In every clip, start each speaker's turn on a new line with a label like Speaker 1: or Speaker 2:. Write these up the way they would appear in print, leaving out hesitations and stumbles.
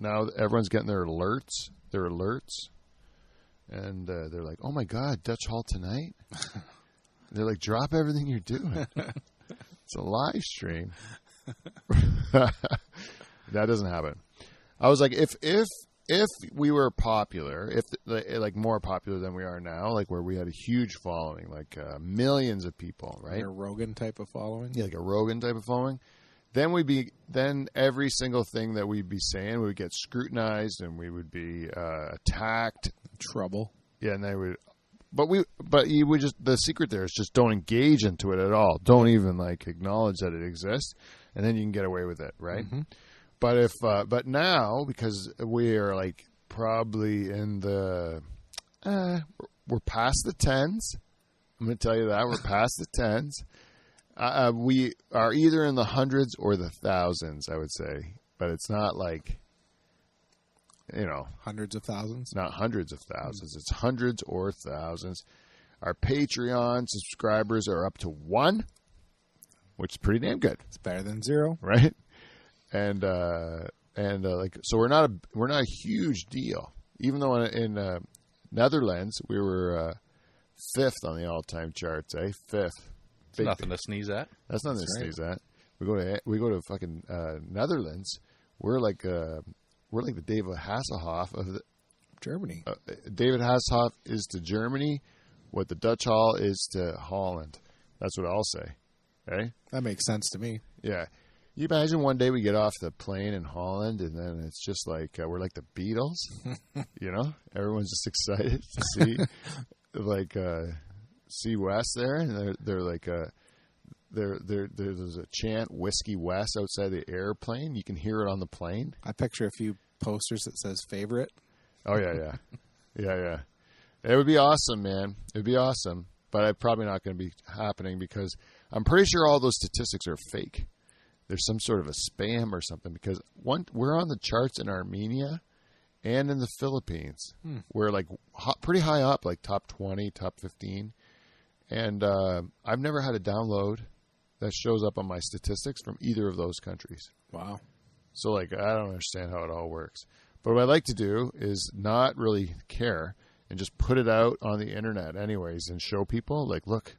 Speaker 1: now everyone's getting their alerts, and they're like, "Oh my God, Dutch Hall tonight!" They're like, "Drop everything you're doing." It's a live stream. That doesn't happen. I was like, if we were popular, if like more popular than we are now, like where we had a huge following, like millions of people, right?
Speaker 2: Like a Rogan type of following.
Speaker 1: Yeah, like a Rogan type of following. Then every single thing that we'd be saying would get scrutinized, and we would be attacked.
Speaker 2: Trouble.
Speaker 1: Yeah, and they would. But you would just, the secret there is just don't engage into it at all. Don't even like acknowledge that it exists, and then you can get away with it, right?
Speaker 2: Mm-hmm.
Speaker 1: But now, because we are like probably in the we're past the tens. I'm going to tell you that we're past the tens. We are either in the hundreds or the thousands, I would say, but it's not like,
Speaker 2: hundreds of thousands.
Speaker 1: Not hundreds of thousands. It's hundreds or thousands. Our Patreon subscribers are up to 1, which is pretty damn good.
Speaker 2: It's better than 0,
Speaker 1: right? And like, so we're not a huge deal. Even though in Netherlands we were 5th on the all-time charts, 5th.
Speaker 3: It's nothing to sneeze at.
Speaker 1: That's nothing to sneeze at. We go to fucking Netherlands. We're like the David Hasselhoff of
Speaker 2: Germany.
Speaker 1: David Hasselhoff is to Germany what the Dutch Hall is to Holland. That's what I'll say. Okay?
Speaker 2: That makes sense to me.
Speaker 1: Yeah. You imagine one day we get off the plane in Holland, and then it's just like we're like the Beatles. Everyone's just excited to see see West there, and they're like there's a chant "Whiskey West" outside the airplane. You can hear it on the plane.
Speaker 2: I picture a few posters that says "favorite."
Speaker 1: Oh yeah. It would be awesome, man. It would be awesome, but it's probably not going to be happening because I'm pretty sure all those statistics are fake. There's some sort of a spam or something because we're on the charts in Armenia and in the Philippines. We're like pretty high up, like top 20, top 15. And I've never had a download that shows up on my statistics from either of those countries.
Speaker 2: Wow.
Speaker 1: So like, I don't understand how it all works. But what I like to do is not really care and just put it out on the internet anyways and show people like, look,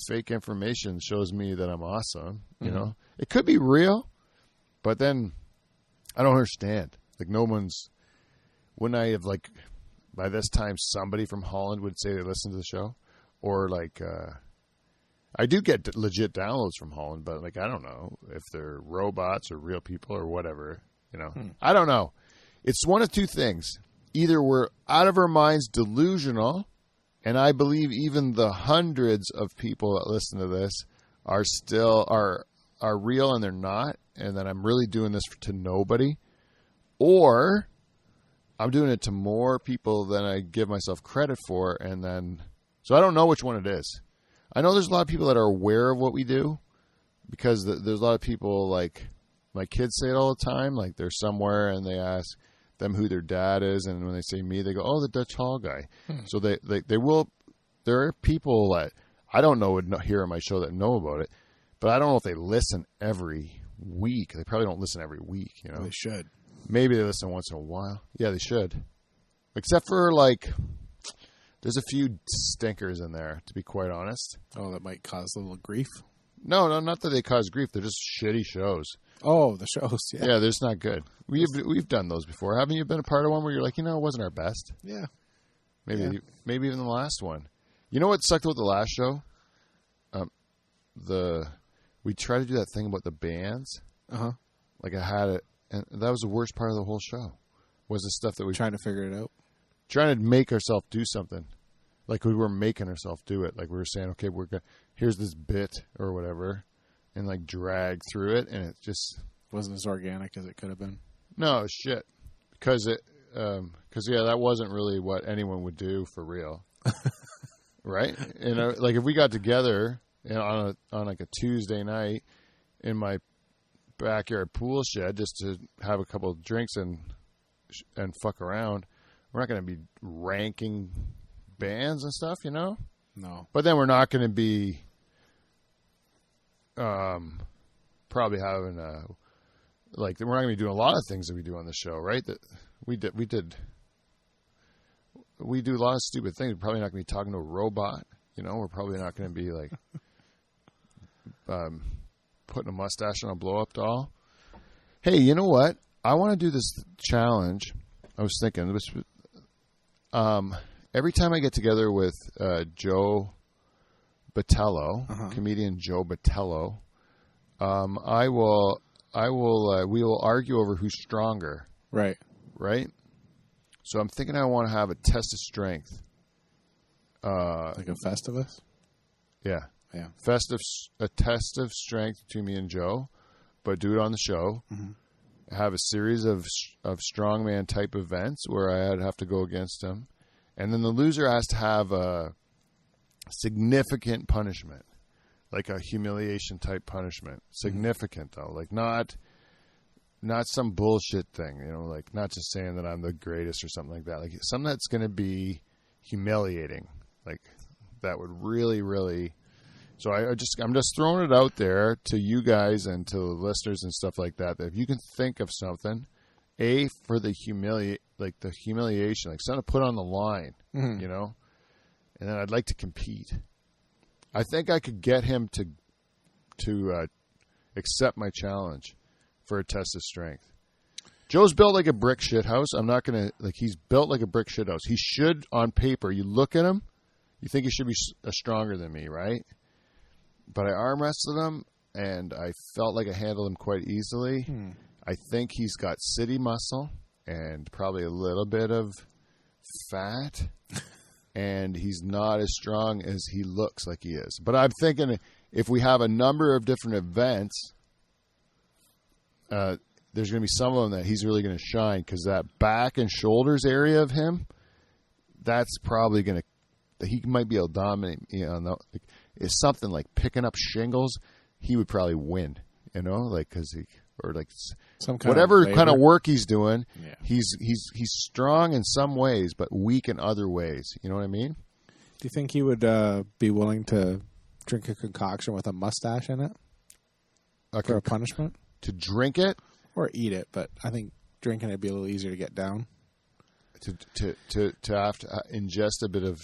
Speaker 1: fake information shows me that I'm awesome.
Speaker 2: Mm-hmm.
Speaker 1: It could be real, but then I don't understand. Like wouldn't I have like, by this time somebody from Holland would say they listen to the show? Or like, I do get legit downloads from Holland, but like, I don't know if they're robots or real people or whatever, I don't know. It's one of two things. Either we're out of our minds delusional, and I believe even the hundreds of people that listen to this are still are real and they're not, and then I'm really doing this to nobody, or I'm doing it to more people than I give myself credit for, and then so I don't know which one it is. I know there's a lot of people that are aware of what we do because there's a lot of people, like my kids say it all the time, like they're somewhere and they ask them who their dad is, and when they say me, they go, "Oh, the Dutch Hall guy." So they will. There are people that I don't know would hear on my show that know about it, but I don't know if they listen every week. They probably don't listen every week.
Speaker 2: They should.
Speaker 1: Maybe they listen once in a while. Yeah, they should. Except for like, there's a few stinkers in there, to be quite honest.
Speaker 2: Oh, that might cause a little grief.
Speaker 1: No, not that they cause grief. They're just shitty shows.
Speaker 2: Oh, the shows.
Speaker 1: Yeah, they're just not good. We've done those before. Haven't you been a part of one where you're like, it wasn't our best?
Speaker 2: Yeah.
Speaker 1: Maybe even the last one. You know what sucked about the last show? We tried to do that thing about the bands. Like I had it, and that was the worst part of the whole show. Was the stuff that we
Speaker 2: trying to figure it out,
Speaker 1: trying to make ourselves do something. Like we were making ourselves do it. Like we were saying, okay, here's this bit or whatever, and like drag through it, and it just
Speaker 2: wasn't as organic as it could have been.
Speaker 1: No shit, because that wasn't really what anyone would do for real, right? Like if we got together on like a Tuesday night in my backyard pool shed just to have a couple of drinks and fuck around, we're not going to be ranking bands and stuff, No. But then we're not going to be probably having like we're not going to be doing a lot of things that we do on the show, right? That we do a lot of stupid things. We're probably not going to be talking to a robot. We're probably not going to be like putting a mustache on a blow-up doll. Hey, you know what? I want to do this challenge. I was thinking, every time I get together with Joe Botello, comedian Joe Botello, we will argue over who's stronger.
Speaker 2: Right.
Speaker 1: Right? So I'm thinking I want to have a test of strength.
Speaker 2: Like a Festivus?
Speaker 1: Yeah.
Speaker 2: Yeah.
Speaker 1: A test of strength between me and Joe, but do it on the show. Mm-hmm. Have a series of strongman type events where I'd have to go against him. And then the loser has to have a significant punishment, like a humiliation type punishment. Significant, though. Like not some bullshit thing, like not just saying that I'm the greatest or something like that. Like something that's going to be humiliating. Like that would really, really. So I'm just throwing it out there to you guys and to the listeners and stuff like that. That if you can think of something, for the humiliation, like something to put on the line, and then I'd like to compete. I think I could get him to accept my challenge for a test of strength. Joe's built like a brick shithouse. I'm not gonna he's built like a brick shithouse. He should, on paper, you look at him, you think he should be stronger than me, right? But I arm wrestled him, and I felt like I handled him quite easily. I think he's got city muscle and probably a little bit of fat, and he's not as strong as he looks like he is. But I'm thinking if we have a number of different events, there's going to be some of them that he's really going to shine, because that back and shoulders area of him, that's probably going to, he might be able to dominate. It's something like picking up shingles, he would probably win. Because he. Or
Speaker 2: some kind
Speaker 1: whatever
Speaker 2: of
Speaker 1: kind of work he's doing,
Speaker 2: yeah.
Speaker 1: He's strong in some ways, but weak in other ways. You know what I mean?
Speaker 2: Do you think he would be willing to drink a concoction with a mustache in it for a punishment?
Speaker 1: To drink it
Speaker 2: or eat it? But I think drinking it'd be a little easier to get down.
Speaker 1: To have to ingest a bit of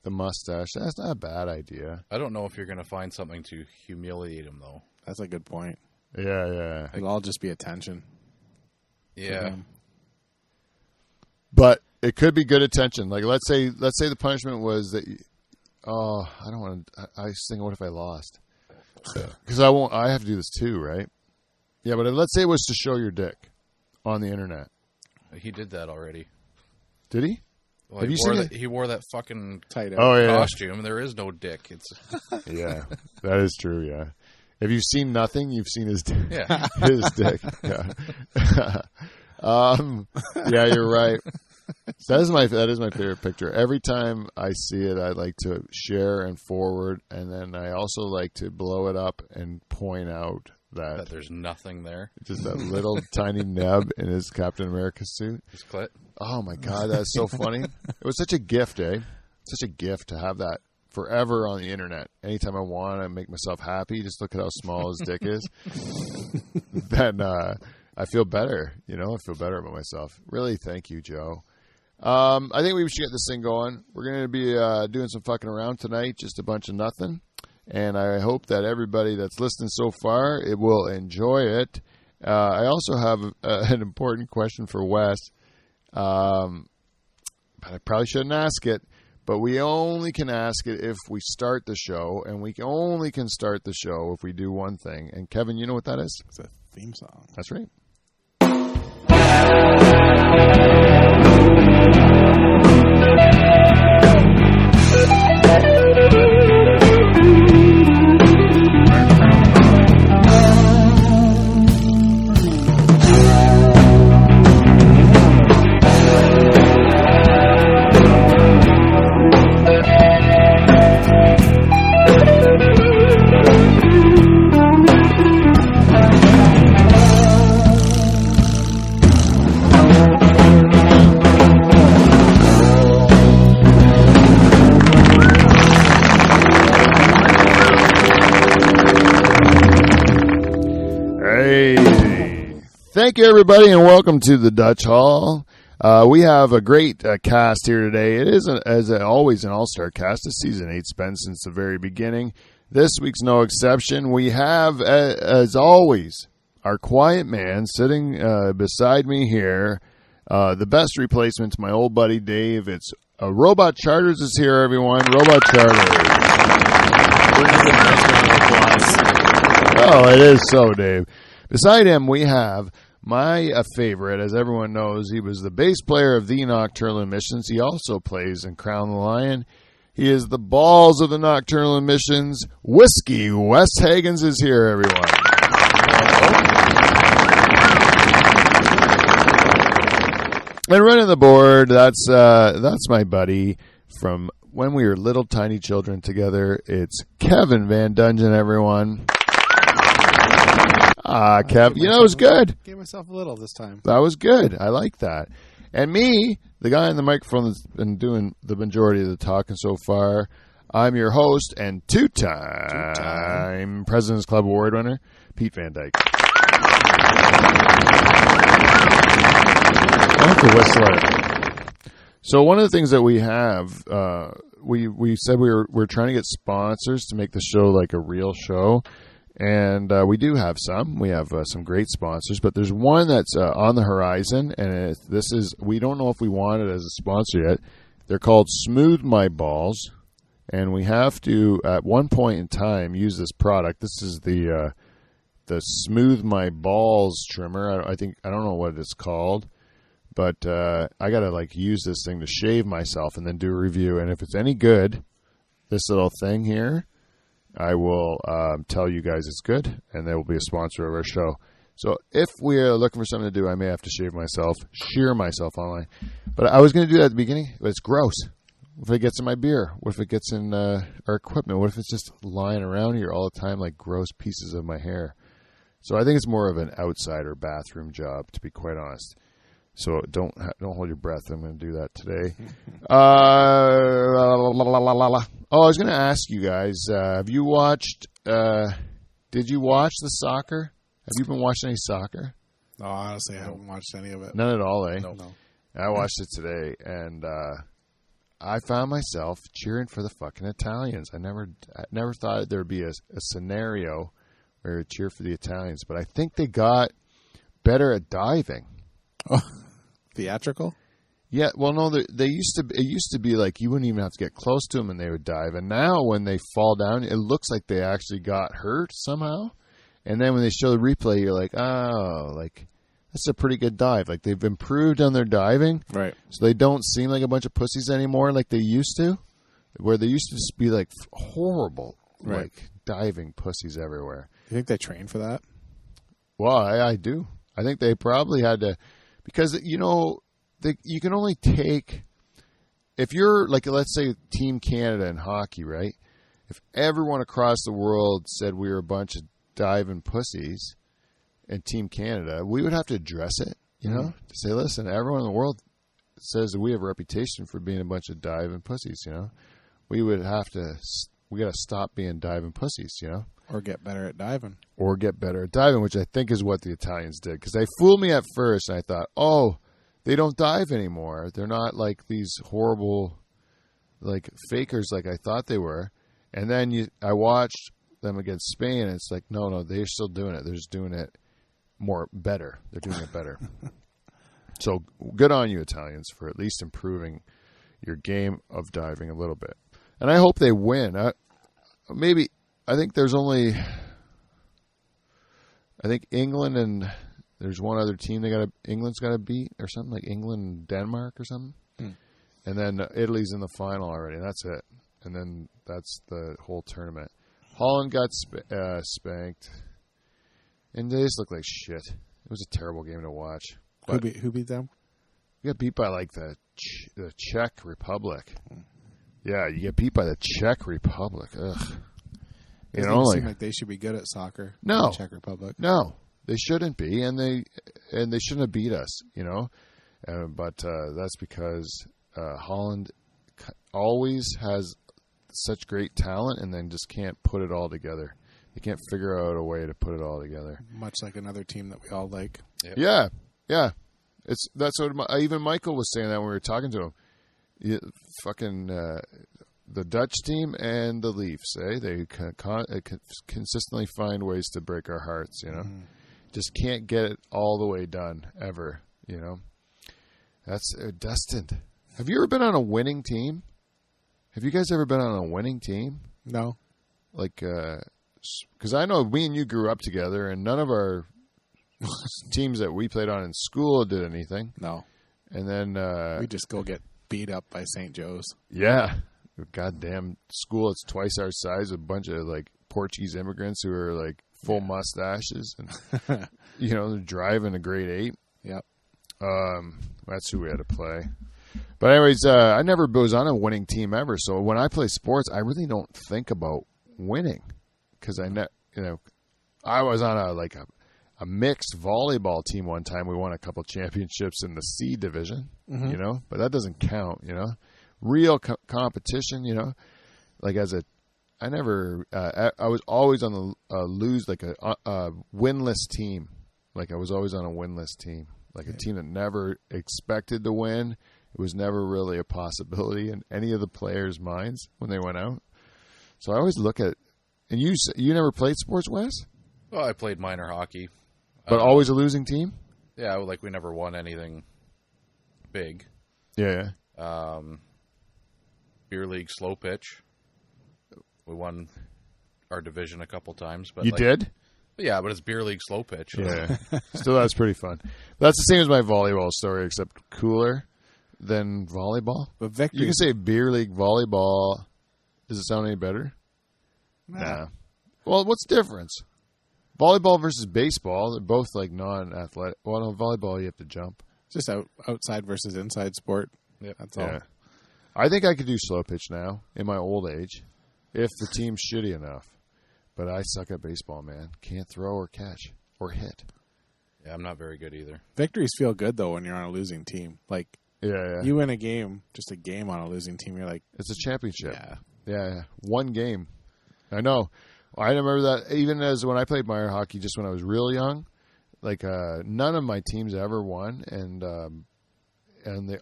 Speaker 1: the mustache. That's not a bad idea.
Speaker 3: I don't know if you're going to find something to humiliate him, though.
Speaker 2: That's a good point.
Speaker 1: Yeah.
Speaker 2: It'll all just be attention.
Speaker 3: Yeah.
Speaker 1: But it could be good attention. Like let's say the punishment was that. I don't want to. I was thinking, what if I lost? Because I won't. I have to do this too, right? Yeah, but let's say it was to show your dick on the internet.
Speaker 3: He did that already.
Speaker 1: Did he?
Speaker 3: Well,
Speaker 1: have you seen it?
Speaker 3: He wore that fucking
Speaker 2: tight
Speaker 3: costume. There is no dick. It's
Speaker 1: yeah, that is true. Yeah. Have you seen nothing? You've seen his dick.
Speaker 3: Yeah.
Speaker 1: His dick. Yeah. Yeah, you're right. That is my favorite picture. Every time I see it, I like to share and forward, and then I also like to blow it up and point out that
Speaker 3: there's nothing there.
Speaker 1: Just that little tiny nub in his Captain America suit.
Speaker 3: His clit.
Speaker 1: Oh my God, that's so funny. It was such a gift, eh? Such a gift to have that forever on the internet. Anytime I want to make myself happy, just look at how small his dick is. Then I feel better. I feel better about myself. Really, thank you, Joe. I think we should get this thing going. We're going to be doing some fucking around tonight, just a bunch of nothing. And I hope that everybody that's listening so far, it will enjoy it. I also have an important question for Wes. But I probably shouldn't ask it. But we only can ask it if we start the show, and we only can start the show if we do one thing. And Kevin, you know what that is?
Speaker 2: It's a theme song.
Speaker 1: That's right. Thank you, everybody, and welcome to the Dutch Hall. We have a great cast here today. It is, as always, an all-star cast. It's Season 8's been since the very beginning. This week's no exception. We have, as always, our quiet man sitting beside me here. The best replacement to my old buddy Dave. It's Robot Charters is here, everyone. Robot Charters. Oh, it is so, Dave. Beside him, we have my favorite. As everyone knows, he was the bass player of the Nocturnal Emissions. He also plays in Crown the Lion. He is the balls of the Nocturnal Emissions. Whiskey West Hagens is here, everyone. And running the board, that's my buddy from when we were little tiny children together. It's Kevin Van Dungeon, everyone. Kev, it was good.
Speaker 2: Gave myself a little this time.
Speaker 1: That was good. I like that. And me, the guy on the microphone that's been doing the majority of the talking so far, I'm your host and two-time President's Club Award winner, Pete Van Dyke. I have to whistle it. So one of the things that we have, we said we're trying to get sponsors to make the show like a real show. And we do have some. We have some great sponsors, but there's one that's on the horizon, and we don't know if we want it as a sponsor yet. They're called Smooth My Balls, and we have to, at one point in time, use this product. This is the Smooth My Balls trimmer. I don't know what it's called, but I got to use this thing to shave myself and then do a review. And if it's any good, this little thing here, I will tell you guys it's good, and they will be a sponsor of our show. So if we're looking for something to do, I may have to shave myself, shear myself online. But I was going to do that at the beginning, but it's gross. What if it gets in my beer? What if it gets in our equipment? What if it's just lying around here all the time like gross pieces of my hair? So I think it's more of an outsider bathroom job, to be quite honest. So don't hold your breath. I'm going to do that today. I was going to ask you guys, have you watched, did you watch the soccer? Have you been watching any soccer?
Speaker 2: No, honestly, I haven't watched any of it.
Speaker 1: None at all, eh?
Speaker 2: No.
Speaker 1: I watched it today, and I found myself cheering for the fucking Italians. I never thought there would be a scenario where I would cheer for the Italians, but I think they got better at diving.
Speaker 2: Oh, theatrical?
Speaker 1: Yeah, well, no, it used to be like you wouldn't even have to get close to them and they would dive. And now when they fall down, it looks like they actually got hurt somehow. And then when they show the replay, you're like, oh, like that's a pretty good dive. Like they've improved on their diving.
Speaker 2: Right.
Speaker 1: So they don't seem like a bunch of pussies anymore like they used to, where they used to just be like horrible,
Speaker 2: right,
Speaker 1: like diving pussies everywhere.
Speaker 2: You think they train for that?
Speaker 1: Well, I do. I think they probably had to, because, you can only take, if you're like, let's say Team Canada in hockey, right? If everyone across the world said we were a bunch of diving pussies in Team Canada, we would have to address it, to say, listen, everyone in the world says that we have a reputation for being a bunch of diving pussies, we got to stop being diving pussies,
Speaker 2: Or get better at diving.
Speaker 1: Or get better at diving, which I think is what the Italians did. Because they fooled me at first, and I thought, oh, they don't dive anymore. They're not like these horrible, like, fakers like I thought they were. And then I watched them against Spain, and it's like, no, they're still doing it. They're just doing it better. They're doing it better. So good on you, Italians, for at least improving your game of diving a little bit. And I hope they win. I think England and there's one other team England's got to beat or something, like England and Denmark or something. And then Italy's in the final already. That's it. And then that's the whole tournament. Holland got spanked. And they just looked like shit. It was a terrible game to watch.
Speaker 2: Who beat them?
Speaker 1: We got beat by like the Czech Republic. Yeah, you get beat by the Czech Republic. Ugh.
Speaker 2: It doesn't seem like they should be good at soccer.
Speaker 1: No,
Speaker 2: the Czech Republic.
Speaker 1: No, they shouldn't be, and they shouldn't have beat us. But that's because Holland always has such great talent, and then just can't put it all together. They can't figure out a way to put it all together.
Speaker 2: Much like another team that we all like.
Speaker 1: Yep. Yeah. That's what even Michael was saying that when we were talking to him. The Dutch team and the Leafs, they consistently find ways to break our hearts, Just can't get it all the way done, ever, That's destined. Have you ever been on a winning team? Have you guys ever been on a winning team?
Speaker 2: No.
Speaker 1: Like, because I know me and you grew up together, and none of our teams that we played on in school did anything.
Speaker 2: No.
Speaker 1: And then...
Speaker 2: we just go get beat up by St. Joe's.
Speaker 1: Yeah. Goddamn school, it's twice our size, a bunch of like Portuguese immigrants who are like full mustaches and they're driving a grade 8.
Speaker 2: Yep.
Speaker 1: That's who we had to play. But anyways, I never was on a winning team ever, so when I play sports, I really don't think about winning because I was on a mixed volleyball team one time. We won a couple championships in the C division, but that doesn't count, Real competition, I was always on the lose, like a winless team. Like I was always on a winless team, like a team that never expected to win. It was never really a possibility in any of the players' minds when they went out. So I always look at, and you never played sports, Wes?
Speaker 3: Well, I played minor hockey.
Speaker 1: But always a losing team?
Speaker 3: Yeah, like we never won anything big.
Speaker 1: Yeah.
Speaker 3: Beer league slow pitch. We won our division a couple times. But
Speaker 1: you did?
Speaker 3: Yeah, but it's beer league slow pitch.
Speaker 1: Yeah. Still, that's pretty fun. That's the same as my volleyball story, except cooler than volleyball.
Speaker 2: But victory.
Speaker 1: You can say beer league volleyball. Does it sound any better? Nah. Well, what's the difference? Volleyball versus baseball, they're both like non-athletic. Well, no, volleyball, you have to jump.
Speaker 2: Just outside versus inside sport.
Speaker 3: Yep.
Speaker 2: That's all.
Speaker 1: Yeah. I think I could do slow pitch now in my old age if the team's shitty enough. But I suck at baseball, man. Can't throw or catch or hit.
Speaker 3: Yeah, I'm not very good either.
Speaker 2: Victories feel good, though, when you're on a losing team. Like, you win a game, just a game on a losing team, you're like...
Speaker 1: It's a championship.
Speaker 2: Yeah.
Speaker 1: One game. I know. I remember that even as when I played minor hockey, just when I was real young, like none of my teams ever won, and the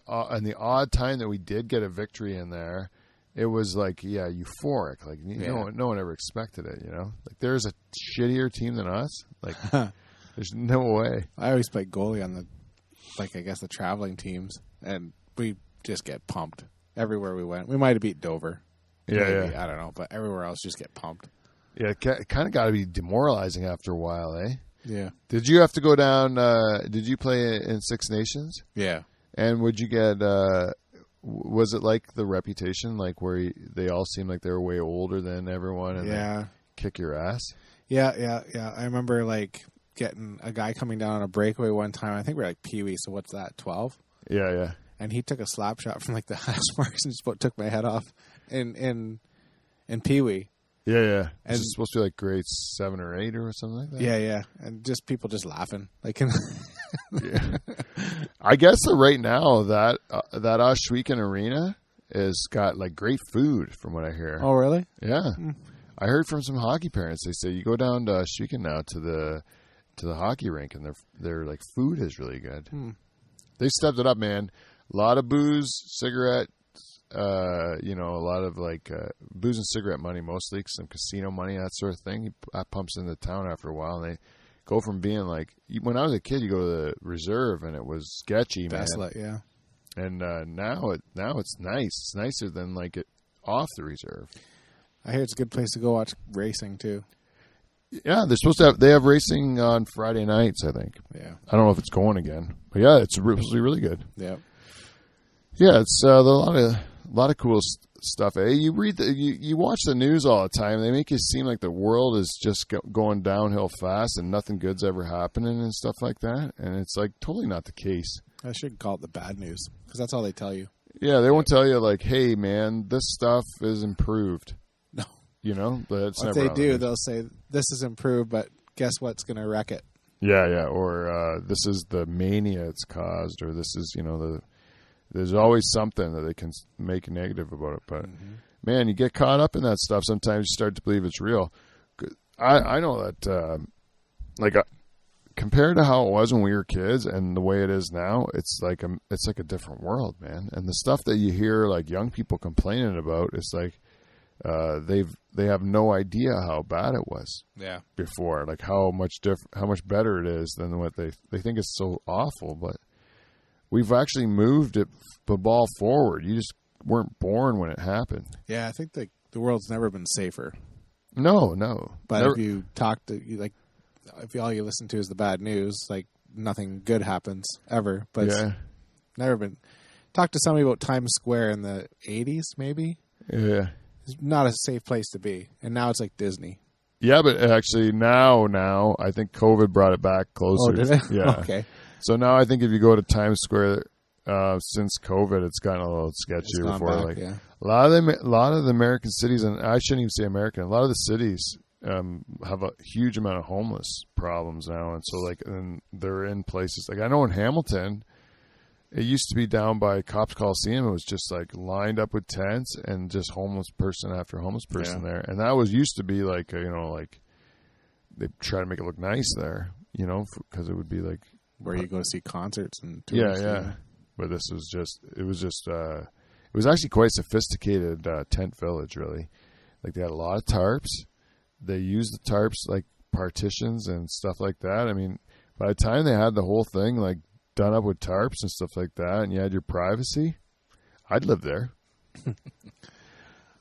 Speaker 1: odd time that we did get a victory in there, it was like euphoric. Like no one ever expected it. Like there's a shittier team than us. Like there's no way.
Speaker 2: I always played goalie on the traveling teams, and we just get pumped everywhere we went. We might have beat Dover. Maybe, I don't know, but everywhere else just get pumped.
Speaker 1: Yeah, it kind of got to be demoralizing after a while, eh?
Speaker 2: Yeah.
Speaker 1: Did you have to go down? Did you play in Six Nations?
Speaker 2: Yeah.
Speaker 1: And would you get? Was it like the Reputation, like where they all seemed like they were way older than everyone, and they kick your ass?
Speaker 2: Yeah. I remember like getting a guy coming down on a breakaway one time. I think we were like Pee-wee. So what's that? 12?
Speaker 1: Yeah.
Speaker 2: And he took a slap shot from like the hash marks and just took my head off in Pee-wee.
Speaker 1: Yeah. And it's supposed to be like grade 7 or 8 or something like that.
Speaker 2: Yeah. And just people just laughing. Like,
Speaker 1: yeah. I guess that right now that Ohsweken Arena has got like great food from what I hear.
Speaker 2: Oh, really?
Speaker 1: Yeah. I heard from some hockey parents. They say you go down to Ohsweken now to the hockey rink, and their like food is really good. They stepped it up, man. A lot of booze, cigarette. A lot of like booze and cigarette money, mostly some casino money, that sort of thing. That pumps into town after a while, and they go from being like, when I was a kid, you go to the reserve and it was sketchy,
Speaker 2: desolate,
Speaker 1: man. Yeah. And now it's nice. It's nicer than like it off the reserve.
Speaker 2: I hear it's a good place to go watch racing too.
Speaker 1: Yeah, they have racing on Friday nights, I think.
Speaker 2: Yeah.
Speaker 1: I don't know if it's going again, but yeah, it's supposed to be really good.
Speaker 2: Yeah.
Speaker 1: Yeah, it's a lot of cool stuff. You read you watch the news all the time. They make it seem like the world is just going downhill fast and nothing good's ever happening and stuff like that. And it's like totally not the case.
Speaker 2: I should call it the bad news because that's all they tell you.
Speaker 1: Yeah, they won't tell you like, "Hey, man, this stuff is improved."
Speaker 2: No,
Speaker 1: but it's
Speaker 2: what
Speaker 1: never.
Speaker 2: They do. They'll say this is improved, but guess what's going to wreck it?
Speaker 1: Yeah, or this is the mania it's caused, or this is There's always something that they can make negative about it. But, man, you get caught up in that stuff. Sometimes you start to believe it's real. I know that, compared to how it was when we were kids and the way it is now, it's like a different world, man. And the stuff that you hear like young people complaining about, it's like they have no idea how bad it was before, like how much better it is than what they think it's so awful. But we've actually moved the ball forward. You just weren't born when it happened.
Speaker 2: Yeah, I think the world's never been safer.
Speaker 1: No.
Speaker 2: But
Speaker 1: never.
Speaker 2: if you talk to if all you listen to is the bad news, like nothing good happens ever. But it's never been. Talk to somebody about Times Square in the 80s, maybe.
Speaker 1: Yeah,
Speaker 2: it's not a safe place to be, and now it's like Disney.
Speaker 1: Yeah, but actually now I think COVID brought it back closer.
Speaker 2: Oh, did it?
Speaker 1: Yeah.
Speaker 2: Okay.
Speaker 1: So now I think if you go to Times Square since COVID, it's gotten a little sketchy. Before, a lot of the American cities, and I shouldn't even say American. A lot of the cities have a huge amount of homeless problems now, and so and they're in places like I know in Hamilton. It used to be down by Cops Coliseum. It was just like lined up with tents and just homeless person after homeless person there. And that used to be like, they try to make it look nice there, because it would be like
Speaker 2: where you go to see concerts and
Speaker 1: tours. Yeah. But this was it was actually quite sophisticated tent village, really. Like they had a lot of tarps. They used the tarps like partitions and stuff like that. I mean, by the time they had the whole thing like done up with tarps and stuff like that, and you had your privacy, I'd live there.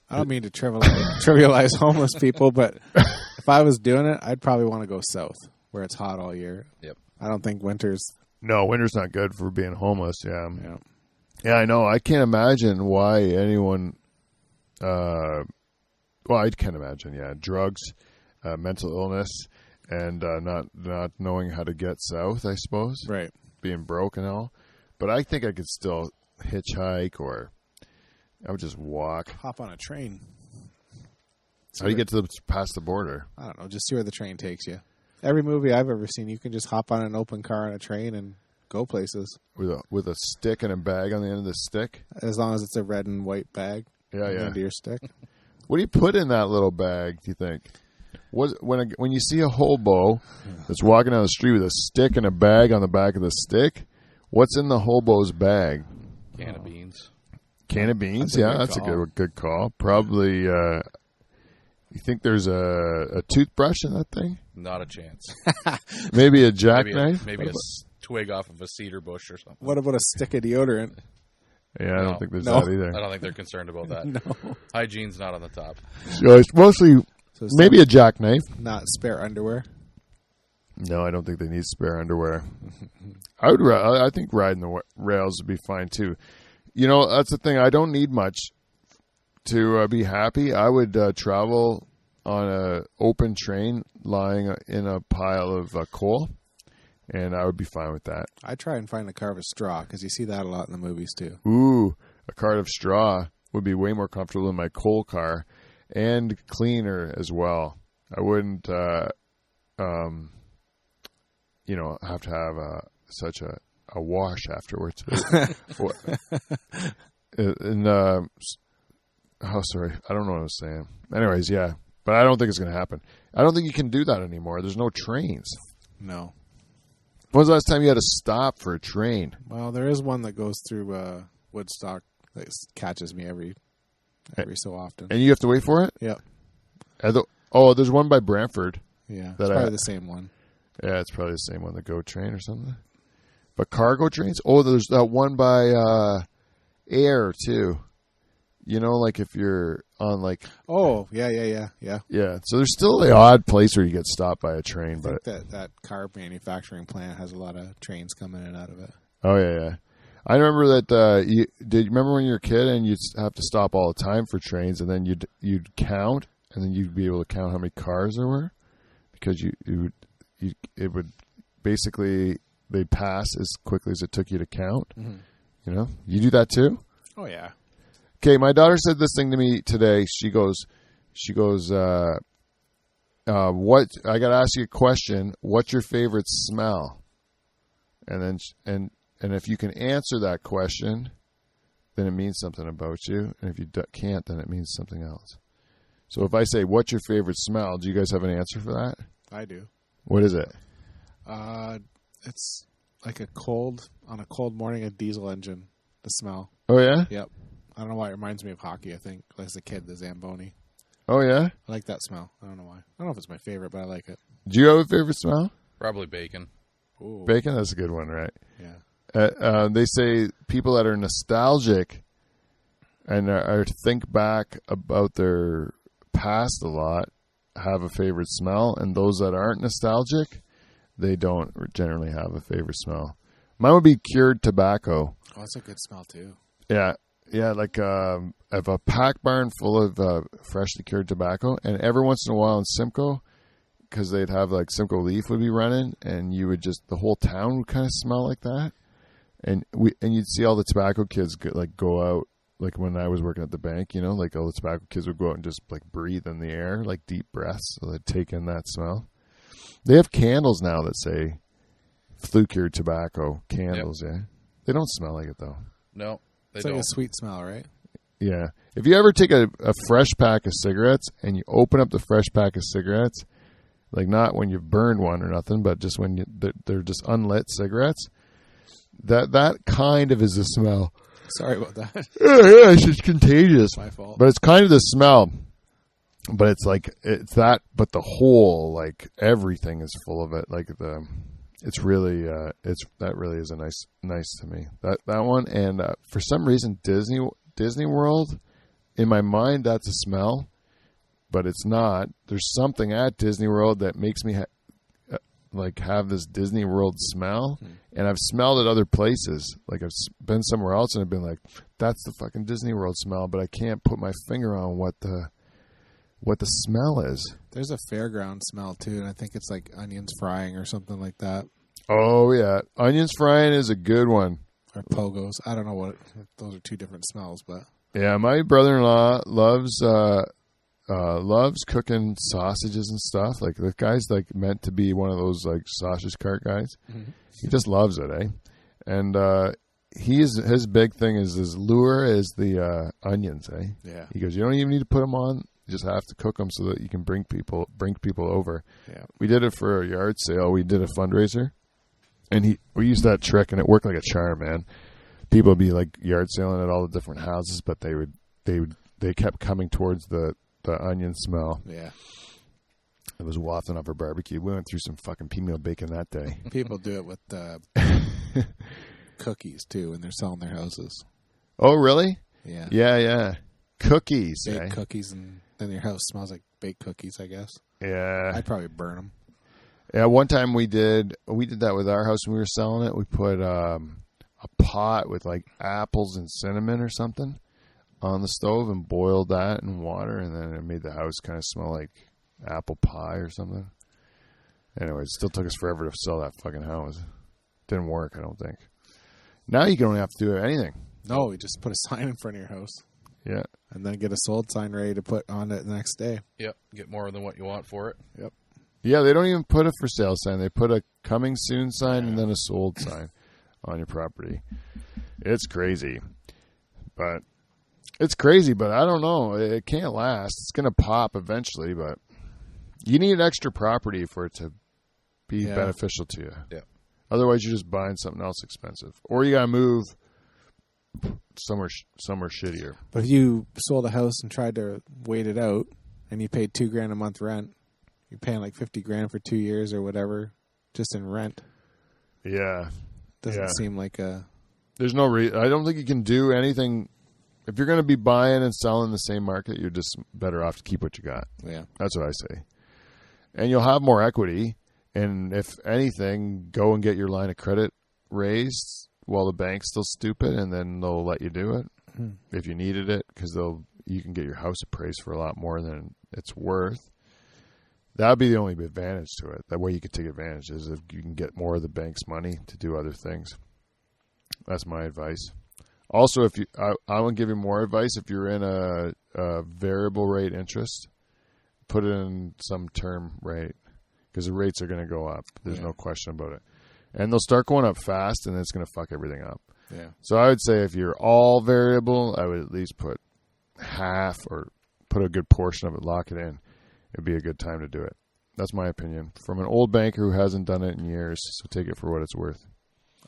Speaker 2: I don't mean to trivialize homeless people, but if I was doing it, I'd probably want to go south where it's hot all year.
Speaker 3: Yep.
Speaker 2: I don't think winter's
Speaker 1: not good for being homeless. Yeah, I know. I can't imagine why anyone. Well, I can imagine. Yeah, drugs, mental illness, and not knowing how to get south. I suppose.
Speaker 2: Right.
Speaker 1: Being broke and all, but I think I could still hitchhike, or I would just walk.
Speaker 2: Hop on a train.
Speaker 1: How do you get past the border?
Speaker 2: I don't know. Just see where the train takes you. Every movie I've ever seen, you can just hop on an open car on a train and go places
Speaker 1: with a stick and a bag on the end of the stick.
Speaker 2: As long as it's a red and white bag.
Speaker 1: Yeah.
Speaker 2: Into your stick.
Speaker 1: What do you put in that little bag? Do you think? When you see a hobo that's walking down the street with a stick and a bag on the back of the stick, what's in the hobo's bag?
Speaker 3: Can of beans.
Speaker 1: Can of beans? That's a good call. Probably. You think there's a toothbrush in that thing?
Speaker 3: Not a chance.
Speaker 1: Maybe a jackknife?
Speaker 3: Maybe a twig off of a cedar bush or something.
Speaker 2: What about a stick of deodorant?
Speaker 1: Yeah, I don't think there's that either.
Speaker 3: I don't think they're concerned about that.
Speaker 2: No.
Speaker 3: Hygiene's not on the top.
Speaker 1: So it's mostly maybe a jackknife.
Speaker 2: Not spare underwear.
Speaker 1: No, I don't think they need spare underwear. I think riding the rails would be fine too. That's the thing. I don't need much to be happy. I would travel on an open train lying in a pile of coal, and I would be fine with that.
Speaker 2: I try and find a car of straw because you see that a lot in the movies too.
Speaker 1: Ooh, a car of straw would be way more comfortable than my coal car, and cleaner as well. I wouldn't, have to have such a wash afterwards. Sorry, I don't know what I was saying. Anyways, yeah, but I don't think it's going to happen. I don't think you can do that anymore. There's no trains.
Speaker 2: No.
Speaker 1: When was the last time you had to stop for a train?
Speaker 2: Well, there is one that goes through Woodstock that catches me every so often.
Speaker 1: And you have to wait for it?
Speaker 2: Yep.
Speaker 1: There's one by Brantford.
Speaker 2: Yeah, it's probably the same one.
Speaker 1: Yeah, it's probably the same one, the GO train or something. But cargo trains? Oh, there's that one by Air, too. Like if you're on like...
Speaker 2: Oh, yeah.
Speaker 1: Yeah, so there's still the odd place where you get stopped by a train.
Speaker 2: I think that car manufacturing plant has a lot of trains coming in and out of it.
Speaker 1: Oh, yeah. I remember that, you remember when you were a kid and you'd have to stop all the time for trains, and then you'd count, and then you'd be able to count how many cars there were? Because it would basically, they'd pass as quickly as it took you to count. Mm-hmm. You do that too?
Speaker 2: Oh, yeah.
Speaker 1: Okay, my daughter said this thing to me today. She goes, what? I got to ask you a question. What's your favorite smell? And then, and if you can answer that question, then it means something about you. And if you can't, then it means something else. So if I say, what's your favorite smell? Do you guys have an answer for that?
Speaker 2: I do.
Speaker 1: What is it?
Speaker 2: It's like on a cold morning, a diesel engine, the smell.
Speaker 1: Oh, yeah?
Speaker 2: Yep. I don't know why it reminds me of hockey, I think. As a kid, the Zamboni.
Speaker 1: Oh, yeah?
Speaker 2: I like that smell. I don't know why. I don't know if it's my favorite, but I like it.
Speaker 1: Do you have a favorite smell?
Speaker 3: Probably bacon.
Speaker 2: Ooh.
Speaker 1: Bacon? That's a good one, right?
Speaker 2: Yeah.
Speaker 1: They say people that are nostalgic and are think back about their past a lot have a favorite smell, and those that aren't nostalgic, they don't generally have a favorite smell. Mine would be cured tobacco.
Speaker 2: Oh, that's a good smell, too.
Speaker 1: Yeah. Yeah, like I have a pack barn full of freshly cured tobacco, and every once in a while in Simcoe, because they'd have like Simcoe Leaf would be running, and you would the whole town would kind of smell like that, and you'd see all the tobacco kids go out, like when I was working at the bank, like all the tobacco kids would go out and just like breathe in the air, like deep breaths, so they'd take in that smell. They have candles now that say flue cured tobacco candles. Yep. Yeah, they don't smell like it though.
Speaker 3: No.
Speaker 2: It's like a sweet smell, right?
Speaker 1: Yeah. If you ever take a fresh pack of cigarettes and you open up the fresh pack of cigarettes, like not when you've burned one or nothing, but just when they're just unlit cigarettes, that kind of is the smell.
Speaker 2: Sorry about that.
Speaker 1: Yeah, it's just contagious.
Speaker 2: My fault.
Speaker 1: But it's kind of the smell. But it's like, it's that, but the whole, like everything is full of it. Like it's really, that really is nice to me. That one, and for some reason, Disney World, in my mind, that's a smell, but it's not. There's something at Disney World that makes me have this Disney World smell, and I've smelled it other places. Like I've been somewhere else, and I've been like, that's the fucking Disney World smell, but I can't put my finger on what the smell is.
Speaker 2: There's a fairground smell too, and I think it's like onions frying or something like that.
Speaker 1: Oh yeah, onions frying is a good one.
Speaker 2: Or pogos. I don't know what. Those are two different smells, but
Speaker 1: yeah, my brother-in-law loves cooking sausages and stuff. Like the guy's like meant to be one of those like sausage cart guys. Mm-hmm. He just loves it, eh? And his big thing is his lure is the onions, eh?
Speaker 2: Yeah.
Speaker 1: He goes, you don't even need to put them on. You just have to cook them so that you can bring people over. Yeah. We did it for a yard sale. We did a fundraiser, and we used that trick, and it worked like a charm, man. People would be like yard sailing at all the different houses, but they kept coming towards the onion smell.
Speaker 2: Yeah.
Speaker 1: It was wafting off our barbecue. We went through some fucking pea meal bacon that day.
Speaker 2: People do it with cookies too when they're selling their houses.
Speaker 1: Oh, really?
Speaker 2: Yeah.
Speaker 1: Yeah. Cookies.
Speaker 2: Baked cookies, and then your house smells like baked cookies, I guess.
Speaker 1: Yeah.
Speaker 2: I'd probably burn them.
Speaker 1: Yeah, one time we did that with our house when we were selling it. We put a pot with like apples and cinnamon or something on the stove and boiled that in water, and then it made the house kind of smell like apple pie or something. Anyway, it still took us forever to sell that fucking house. Didn't work, I don't think. Now you don't have to do anything.
Speaker 2: No, you just put a sign in front of your house.
Speaker 1: Yeah.
Speaker 2: And then get a sold sign ready to put on it the next day.
Speaker 3: Yep. Get more than what you want for it.
Speaker 2: Yep.
Speaker 1: Yeah, they don't even put a for sale sign. They put a coming soon sign and then a sold sign on your property. It's crazy. But I don't know. It can't last. It's going to pop eventually, but you need extra property for it to be beneficial to you.
Speaker 3: Yeah.
Speaker 1: Otherwise, you're just buying something else expensive. Or you got to move somewhere shittier.
Speaker 2: But if you sold a house and tried to wait it out and you paid $2,000 a month rent, you're paying like $50,000 for 2 years or whatever just in rent.
Speaker 1: Yeah.
Speaker 2: Doesn't seem like a...
Speaker 1: There's no reason. I don't think you can do anything. If you're going to be buying and selling the same market, you're just better off to keep what you got.
Speaker 2: Yeah.
Speaker 1: That's what I say. And you'll have more equity. And if anything, go and get your line of credit raised while the bank's still stupid, and then they'll let you do it if you needed it, because you can get your house appraised for a lot more than it's worth. That would be the only advantage to it. That way you could take advantage is if you can get more of the bank's money to do other things. That's my advice. Also, I will give you more advice. If you're in a variable rate interest, put it in some term rate, because the rates are going to go up. There's no question about it. And they'll start going up fast, and it's going to fuck everything up. Yeah. So I would say if you're all variable, I would at least put half or put a good portion of it, lock it in, it'd be a good time to do it. That's my opinion. From an old banker who hasn't done it in years, so take it for what it's worth.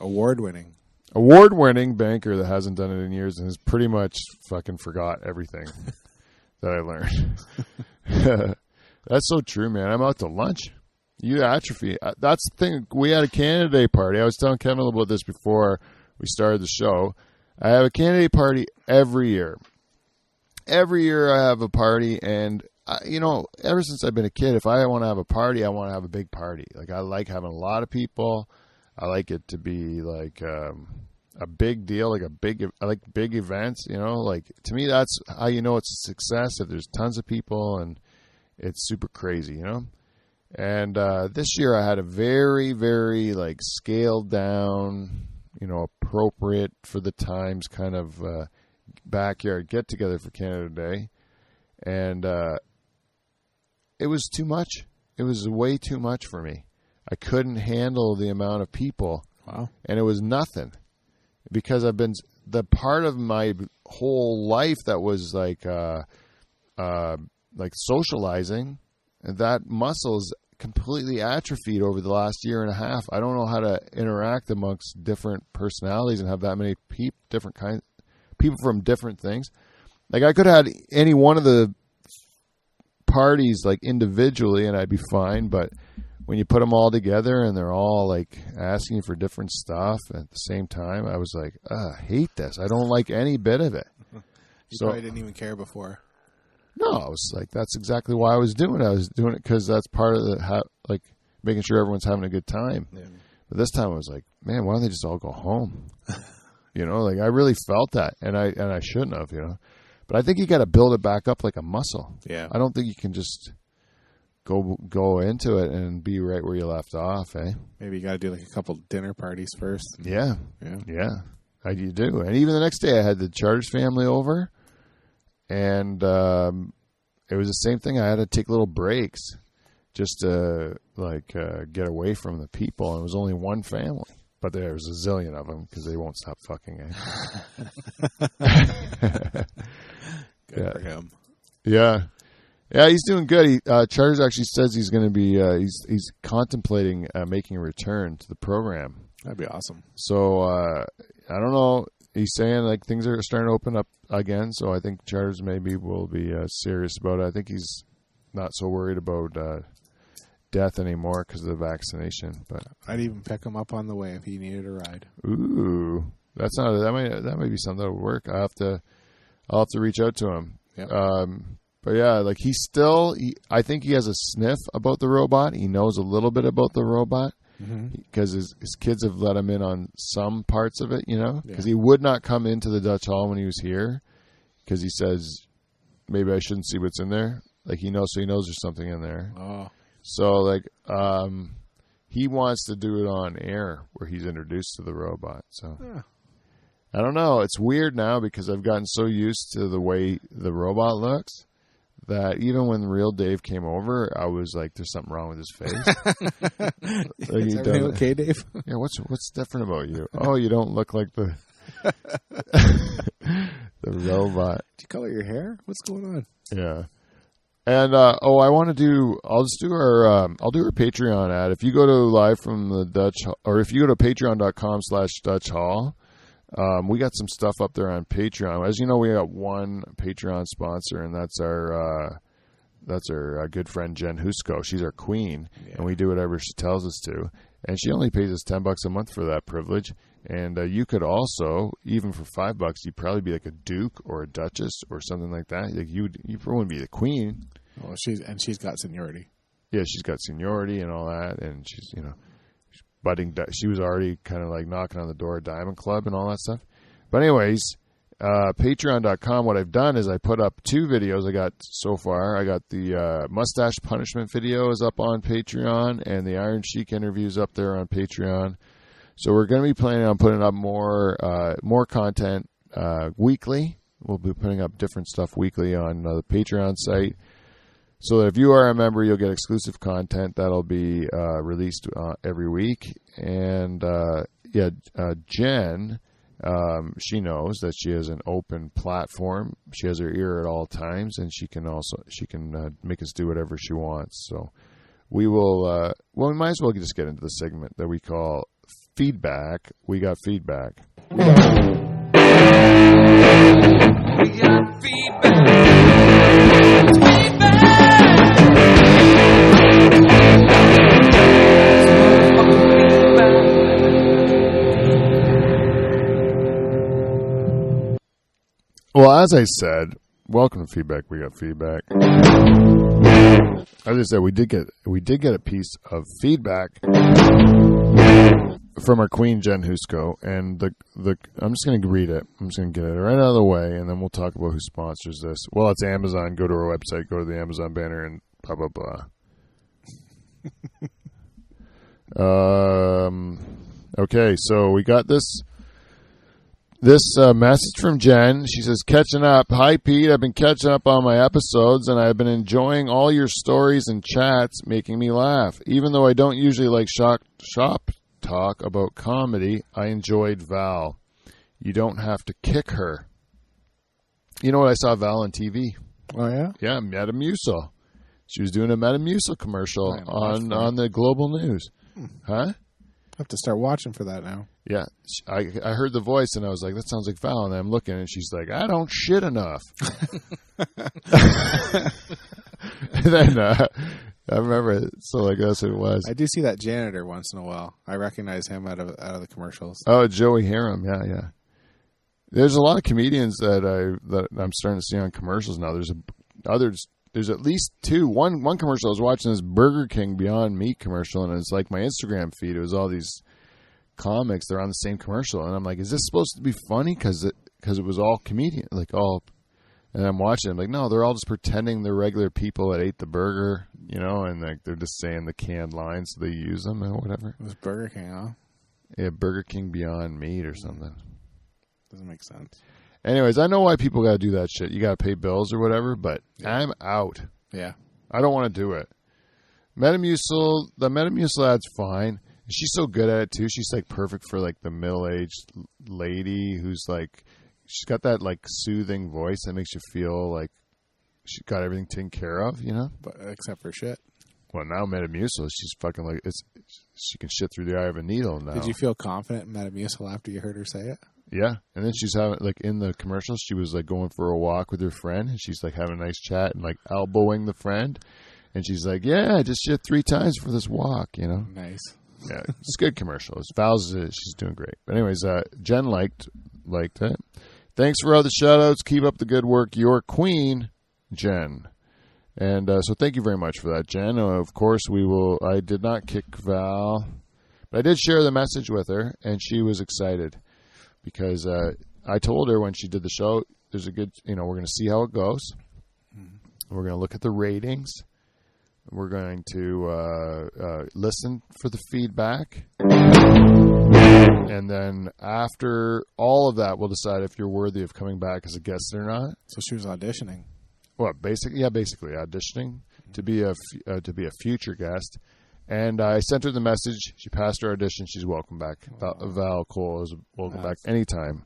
Speaker 2: Award-winning
Speaker 1: banker that hasn't done it in years and has pretty much fucking forgot everything that I learned. That's so true, man. I'm out to lunch. You atrophy. That's the thing. We had a Canada Day party. I was telling Kevin about this before we started the show. I have a Canada Day party every year. Every year I have a party, and ever since I've been a kid, if I want to have a party, I want to have a big party. Like, I like having a lot of people. I like it to be like a big deal, I like big events, like, to me, that's how you know it's a success, if there's tons of people and it's super crazy, And this year I had a very, very like scaled down, appropriate for the times kind of backyard get together for Canada Day. And it was too much. It was way too much for me. I couldn't handle the amount of people.
Speaker 2: Wow. And
Speaker 1: it was nothing, because I've been the part of my whole life that was like socializing, and that muscle is completely atrophied over the last year and a half. I don't know how to interact amongst different personalities and have that many different kinds people from different things. Like, I could have had any one of the parties like individually and I'd be fine, but when you put them all together and they're all like asking for different stuff at the same time, I was like, I hate this. I don't like any bit of it.
Speaker 2: You probably didn't even care before.
Speaker 1: No, I was like, that's exactly why I was doing it. I was doing it because that's part of like making sure everyone's having a good time. Yeah. But this time I was like, man, why don't they just all go home? Like, I really felt that, and I shouldn't have, But I think you got to build it back up like a muscle.
Speaker 2: Yeah.
Speaker 1: I don't think you can just go into it and be right where you left off, eh?
Speaker 2: Maybe you got to do like a couple dinner parties first.
Speaker 1: Yeah. You do. And even the next day I had the Charters family over, and it was the same thing. I had to take little breaks just to get away from the people. And it was only one family, but there was a zillion of them because they won't stop fucking,
Speaker 2: Good for him.
Speaker 1: Yeah. Yeah, he's doing good. Charters actually says he's going to be. He's contemplating making a return to the program.
Speaker 2: That'd be awesome.
Speaker 1: So I don't know. He's saying like things are starting to open up again. So I think Charters maybe will be serious about it. I think he's not so worried about death anymore because of the vaccination. But
Speaker 2: I'd even pick him up on the way if he needed a ride.
Speaker 1: Ooh, that's not. That might be something that would work. I'll have to reach out to him.
Speaker 2: Yep.
Speaker 1: But yeah, like I think he has a sniff about the robot. He knows a little bit about the robot because his kids have let him in on some parts of it, because he would not come into the Dutch Hall when he was here because he says, maybe I shouldn't see what's in there. Like, he knows there's something in there.
Speaker 2: Oh.
Speaker 1: So he wants to do it on air where he's introduced to the robot. So I don't know. It's weird now because I've gotten so used to the way the robot looks that even when real Dave came over, I was like, "There's something wrong with his face."
Speaker 2: Is everything okay, Dave?
Speaker 1: Yeah. What's different about you? Oh, you don't look like the the robot.
Speaker 2: Did you color your hair? What's going on?
Speaker 1: Yeah. And I'll do our Patreon ad. If you go to live from the Dutch, or if you go to patreon.com/Dutch Hall. We got some stuff up there on Patreon. As you know, we got one Patreon sponsor, and that's our good friend Jen Husko. She's our queen, and we do whatever she tells us to. And she only pays us $10 a month for that privilege. And you could also, even for $5, you'd probably be like a duke or a duchess or something like that. Like you wouldn't be the queen.
Speaker 2: Well, she's got seniority.
Speaker 1: Yeah, she's got seniority and all that, and she's she was already kind of like knocking on the door of Diamond Club and all that stuff. But anyways, patreon.com, what I've done is I put up 2 videos I got so far. I got the mustache punishment video is up on Patreon, and the Iron Sheik interview is up there on Patreon. So we're going to be planning on putting up more content weekly. We'll be putting up different stuff weekly on the Patreon site. So that if you are a member, you'll get exclusive content that'll be released every week. And Jen She knows that she has an open platform. She has her ear at all times, and she can make us do whatever she wants. So we will. We might as well just get into the segment that we call feedback. We got feedback.
Speaker 4: We got feedback.
Speaker 1: Well, as I said, welcome to feedback. We got feedback. As I said, we did get a piece of feedback from our queen, Jen Husko, and I'm just going to read it. I'm just going to get it right out of the way, and then we'll talk about who sponsors this. Well, it's Amazon. Go to our website, go to the Amazon banner, and blah, blah, blah. Okay, so we got this message from Jen. She says, catching up. Hi, Pete. I've been catching up on my episodes, and I've been enjoying all your stories and chats, making me laugh. Even though I don't usually like shop talk about comedy, I enjoyed Val. You don't have to kick her. You know what? I saw Val on TV.
Speaker 2: Oh, yeah?
Speaker 1: Yeah, Metamucil. She was doing a Metamucil commercial on the Global News. Huh?
Speaker 2: I have to start watching for that now.
Speaker 1: Yeah, I heard the voice, and I was like, that sounds like Val. And I'm looking, and she's like, I don't shit enough. And then I remember it. So, like, that's what it was.
Speaker 2: I do see that janitor once in a while. I recognize him out of the commercials.
Speaker 1: Oh, Joey Harum. Yeah. There's a lot of comedians that I'm starting to see on commercials now. There's at least two. One commercial I was watching, this Burger King Beyond Meat commercial, and it's like my Instagram feed. It was all these comics. They're on the same commercial, and I'm like, is this supposed to be funny? Because it was all comedian, like all. And I'm watching. I'm like, no, they're all just pretending they're regular people that ate the burger, and like they're just saying the canned lines, so they use them or whatever.
Speaker 2: It was Burger King, huh?
Speaker 1: Yeah, Burger King Beyond Meat or something.
Speaker 2: Doesn't make sense.
Speaker 1: Anyways, I know why people got to do that shit. You got to pay bills or whatever, but I'm out.
Speaker 2: Yeah.
Speaker 1: I don't want to do it. Metamucil, the Metamucil ad's fine. She's so good at it, too. She's, like, perfect for, like, the middle-aged lady who's, like, she's got that, like, soothing voice that makes you feel like she got everything taken care of,
Speaker 2: But except for shit.
Speaker 1: Well, now Metamucil, she's fucking like, she can shit through the eye of a needle now.
Speaker 2: Did you feel confident in Metamucil after you heard her say it?
Speaker 1: Yeah, and then she's having, like, in the commercials, she was, like, going for a walk with her friend, and she's, like, having a nice chat and, like, elbowing the friend, and she's like, yeah, I just shit 3 times for this walk,
Speaker 2: Nice.
Speaker 1: Yeah, it's a good commercial. Val's, she's doing great. But anyways, Jen liked it. Thanks for all the shout-outs. Keep up the good work. Your queen, Jen. And so thank you very much for that, Jen. Of course, I did not kick Val, but I did share the message with her, and she was excited. Because I told her when she did the show, there's a good, we're going to see how it goes. We're going to look at the ratings. We're going to listen for the feedback. And then after all of that, we'll decide if you're worthy of coming back as a guest or not.
Speaker 2: So she was auditioning.
Speaker 1: Well, basically auditioning to be a future guest. And I sent her the message. She passed her audition. She's welcome back. Val Cole is welcome back anytime.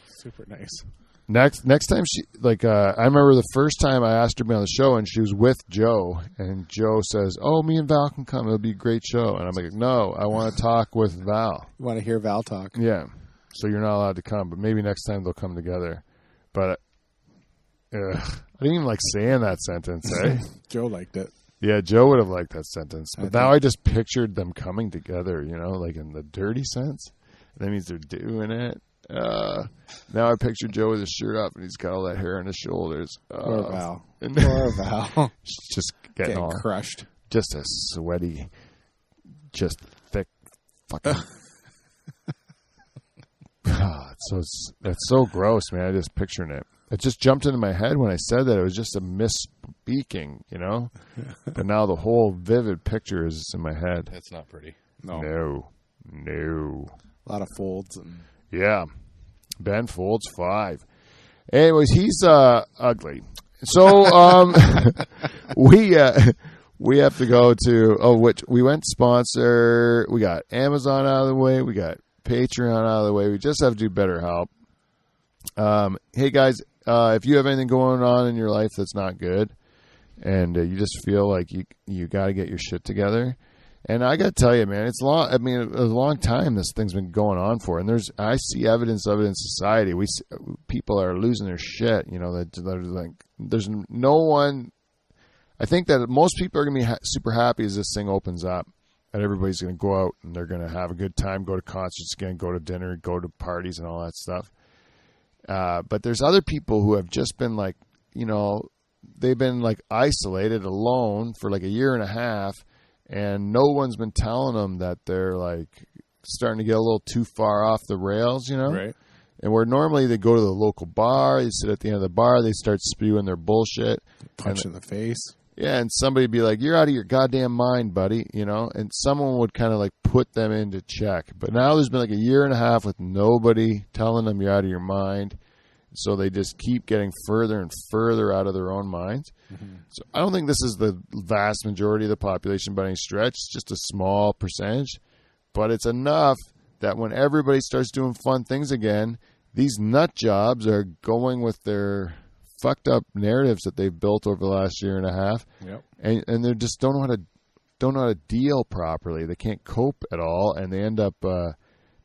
Speaker 2: Super nice.
Speaker 1: Next time I remember the first time I asked her to be on the show, and she was with Joe, and Joe says, "Oh, me and Val can come. It'll be a great show." And I'm like, "No, I want to talk with Val."
Speaker 2: You want to hear Val talk?
Speaker 1: Yeah. So you're not allowed to come, but maybe next time they'll come together. But I didn't even like saying that sentence.
Speaker 2: Joe liked it.
Speaker 1: Yeah, Joe would have liked that sentence. But now I just pictured them coming together, like in the dirty sense. That means they're doing it. Now I picture Joe with his shirt up and he's got all that hair on his shoulders.
Speaker 2: Poor Val. Poor Val.
Speaker 1: Just getting all
Speaker 2: crushed.
Speaker 1: Just a sweaty, just thick fucking. That's so gross, man. I just picturing it. It just jumped into my head when I said that. It was just a misspeaking, But now the whole vivid picture is in my head.
Speaker 3: It's not pretty.
Speaker 1: No.
Speaker 2: A lot of folds.
Speaker 1: Yeah. Ben folds 5. Anyways, he's ugly. So we have to go to which we went sponsor. We got Amazon out of the way. We got Patreon out of the way. We just have to do BetterHelp. Hey, guys, if you have anything going on in your life that's not good and you just feel like you got to get your shit together, and I got to tell you, man, it's long. I mean, a long time this thing's been going on for, and I see evidence of it in society. People are losing their shit. You know, that like, there's no one. I think that most people are going to be super happy as this thing opens up, and everybody's going to go out and they're going to have a good time, go to concerts again, go to dinner, go to parties, and all that stuff. But there's other people who have just been like, you know, they've been like isolated, alone for like a year and a half. And no one's been telling them that they're like starting to get a little too far off the rails, you know?
Speaker 2: Right.
Speaker 1: And where normally they go to the local bar, they sit at the end of the bar, they start spewing their bullshit.
Speaker 2: Punch in the face.
Speaker 1: Yeah, and somebody would be like, you're out of your goddamn mind, buddy, you know? And someone would kind of like put them into check. But now there's been like a year and a half with nobody telling them you're out of your mind. So they just keep getting further and further out of their own minds. Mm-hmm. So I don't think this is the vast majority of the population by any stretch. It's just a small percentage. But it's enough that when everybody starts doing fun things again, these nut jobs are going with their fucked up narratives that they've built over the last year and a half.
Speaker 2: Yep.
Speaker 1: And they just don't know how to deal properly. They can't cope at all, and they end up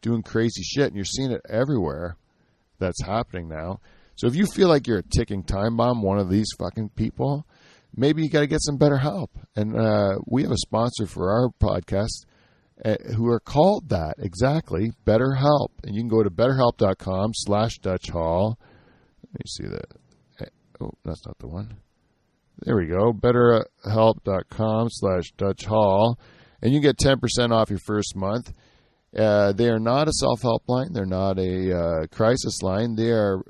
Speaker 1: doing crazy shit. And you're seeing it everywhere. That's happening now. So if you feel like you're a ticking time bomb, one of these fucking people, maybe you got to get some better help. And we have a sponsor for our podcast who are called that, exactly, BetterHelp. And you can go to betterhelp.com/DutchHall. Let me see that. Oh, that's not the one. There we go. betterhelp.com/DutchHall. And you get 10% off your first month. They are not a self-help line. They're not a crisis line. They are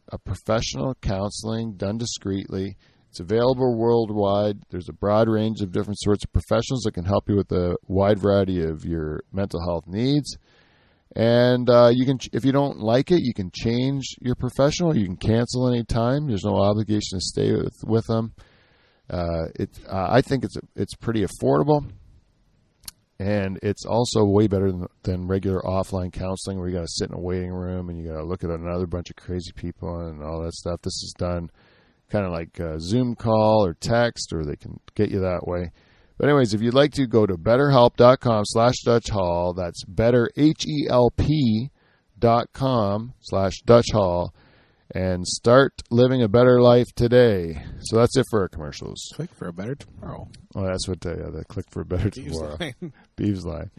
Speaker 1: a professional counseling done discreetly. It's available worldwide. There's a broad range of different sorts of professionals that can help you with a wide variety of your mental health needs. And you can, if you don't like it, you can change your professional. You can cancel any time. There's no obligation to stay with them. I think it's pretty affordable. And it's also way better than regular offline counseling where you got to sit in a waiting room and you got to look at another bunch of crazy people and all that stuff. This is done kind of like a Zoom call or text, or they can get you that way. But anyways, if you'd like to, go to betterhelp.com/DutchHall. That's betterhelp.com/DutchHall. And start living a better life today. So that's it for our commercials.
Speaker 2: Click for a better tomorrow.
Speaker 1: Oh, that's what the click for a better tomorrow. Beeves line.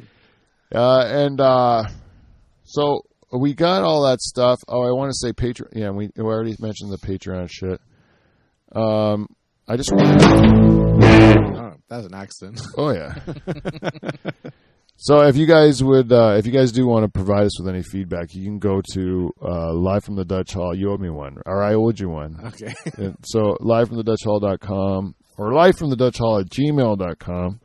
Speaker 1: So we got all that stuff. Oh, I want to say Patreon. Yeah, we already mentioned the Patreon shit. I just want to...
Speaker 2: Oh, that was an accident.
Speaker 1: Oh, yeah. So if you guys do want to provide us with any feedback, you can go to Live from the Dutch Hall. You owe me one, or I owed you one.
Speaker 2: Okay.
Speaker 1: So livefromthedutchhall.com or livefromthedutchhall@gmail.com,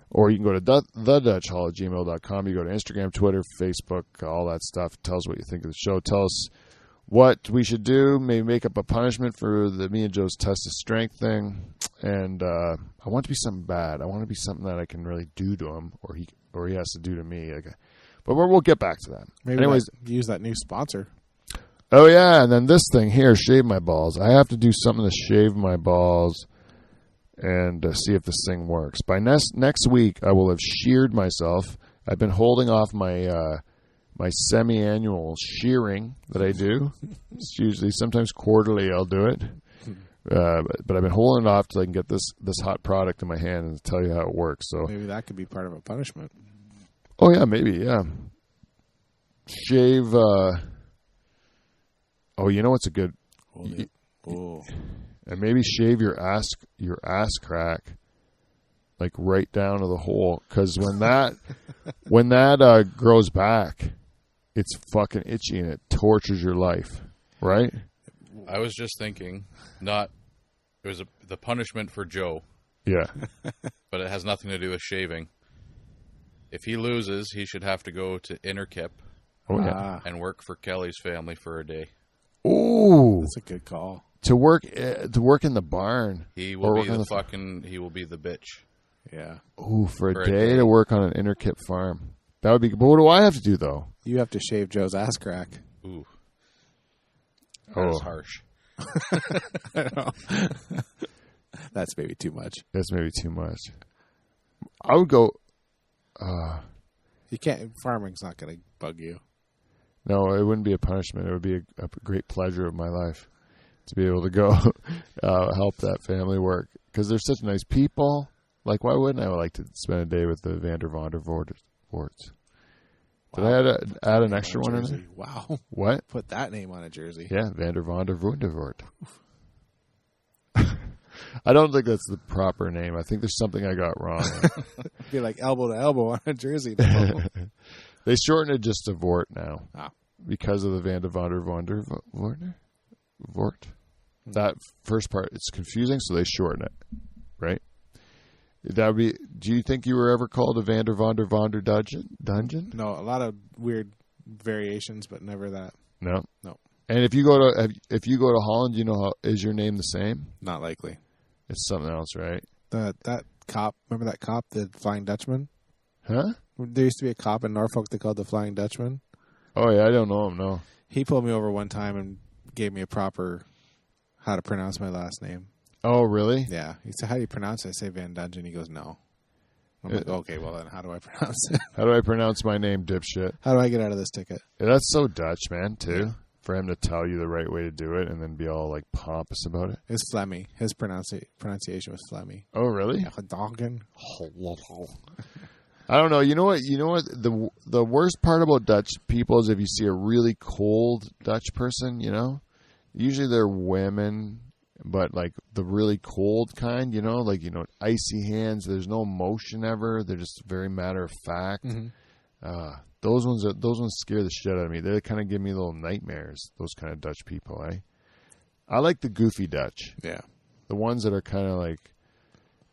Speaker 1: or you can go to thedutchhall@gmail.com. You go to Instagram, Twitter, Facebook, all that stuff. Tell us what you think of the show. Tell us what we should do. Maybe make up a punishment for the me and Joe's test of strength thing. And I want it to be something bad. I want it to be something that I can really do to him, or he has to do to me. But we'll get back to that.
Speaker 2: Maybe
Speaker 1: anyways,
Speaker 2: use that new sponsor.
Speaker 1: Oh, yeah, and then this thing here, shave my balls. I have to do something to shave my balls and see if this thing works. By next week, I will have sheared myself. I've been holding off my my semi-annual shearing that I do. It's usually, sometimes quarterly, I'll do it. But I've been holding it off till I can get this hot product in my hand and tell you how it works. So
Speaker 2: maybe that could be part of a punishment.
Speaker 1: Oh, yeah, maybe, yeah. Shave... Oh, you know what's a good... And maybe shave your ass crack, like right down to the hole. Because when that grows back, it's fucking itchy and it tortures your life, right?
Speaker 3: I was just thinking, it was the punishment for Joe.
Speaker 1: Yeah.
Speaker 3: But it has nothing to do with shaving. If he loses, he should have to go to Innerkip and work for Kelly's family for a day.
Speaker 1: Ooh,
Speaker 2: that's a good call.
Speaker 1: To work in the barn.
Speaker 3: He will be he will be the bitch.
Speaker 2: Yeah.
Speaker 1: Ooh, for a day to work on an Innerkip farm. That would be. But what do I have to do though?
Speaker 2: You have to shave Joe's ass crack.
Speaker 3: Ooh. That's harsh.
Speaker 2: I know. That's maybe too much.
Speaker 1: That's maybe too much. I would go.
Speaker 2: You can't. Farming's not going to bug you.
Speaker 1: No, it wouldn't be a punishment. It would be a great pleasure of my life to be able to go help that family work because they're such nice people. Like, why wouldn't I like to spend a day with the Vander Vorts? Did I add an extra one in there?
Speaker 2: Wow.
Speaker 1: What?
Speaker 2: Put that name on a jersey.
Speaker 1: Yeah, Vander Vort. I don't think that's the proper name. I think there's something I got wrong.
Speaker 2: Be like elbow to elbow on a jersey.
Speaker 1: They shorten it just to Vort now
Speaker 2: because
Speaker 1: of the Vander Vort. That first part, it's confusing, so they shorten it, right? That would be. Do you think you were ever called a Vander dungeon?
Speaker 2: No, a lot of weird variations, but never that.
Speaker 1: No.
Speaker 2: No.
Speaker 1: And if you go to Holland, you know is your name the same?
Speaker 2: Not likely.
Speaker 1: It's something else, right?
Speaker 2: That cop. Remember that cop, the Flying Dutchman?
Speaker 1: Huh?
Speaker 2: There used to be a cop in Norfolk they called the Flying Dutchman.
Speaker 1: Oh yeah, I don't know him. No.
Speaker 2: He pulled me over one time and gave me a proper how to pronounce my last name.
Speaker 1: Oh, really?
Speaker 2: Yeah. He said, how do you pronounce it? I say Van Dungeon. He goes, no. I'm like, okay, well then how do I pronounce it?
Speaker 1: How do I pronounce my name, dipshit?
Speaker 2: How do I get out of this ticket?
Speaker 1: Yeah, that's so Dutch, man, too. Yeah. For him to tell you the right way to do it and then be all like pompous about it.
Speaker 2: It's Flemmy. His pronunciation was Flemmy.
Speaker 1: Oh, really?
Speaker 2: Yeah, Dongen.
Speaker 1: I don't know. You know what? The worst part about Dutch people is if you see a really cold Dutch person, you know, usually they're women, but like the really cold kind, you know, like, you know, icy hands. There's no emotion ever. They're just very matter of fact. Mm-hmm. Those ones scare the shit out of me. They kind of give me little nightmares. Those kind of Dutch people, eh? I like the goofy Dutch.
Speaker 2: Yeah,
Speaker 1: the ones that are kind of like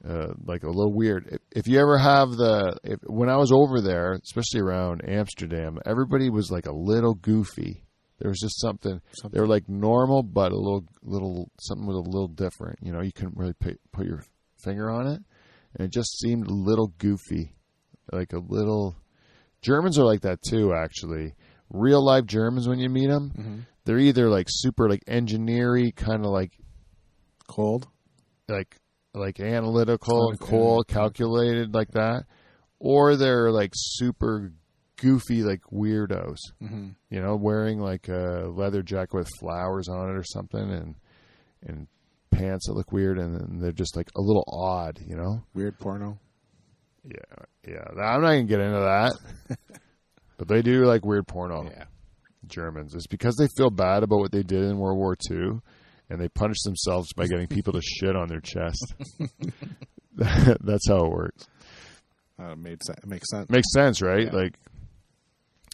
Speaker 1: a little weird. If you ever have when I was over there, especially around Amsterdam, everybody was like a little goofy. There was just something. They were like normal, but a little something was a little different. You know, you couldn't really put your finger on it, and it just seemed a little goofy, like a little. Germans are like that too, actually. Real life Germans, when you meet them, mm-hmm. they're either like super like engineering, kind of like
Speaker 2: cold,
Speaker 1: like analytical and cold, calculated like that, or they're like super goofy, like weirdos. Mm-hmm. You know, wearing like a leather jacket with flowers on it or something, and pants that look weird, and they're just like a little odd. You know,
Speaker 2: weird porno.
Speaker 1: Yeah. I'm not gonna get into that, but they do like weird porno.
Speaker 2: Yeah,
Speaker 1: Germans. It's because they feel bad about what they did in World War II, and they punish themselves by getting people to shit on their chest. That's how it works.
Speaker 2: Makes sense.
Speaker 1: Makes sense, right? Yeah. Like,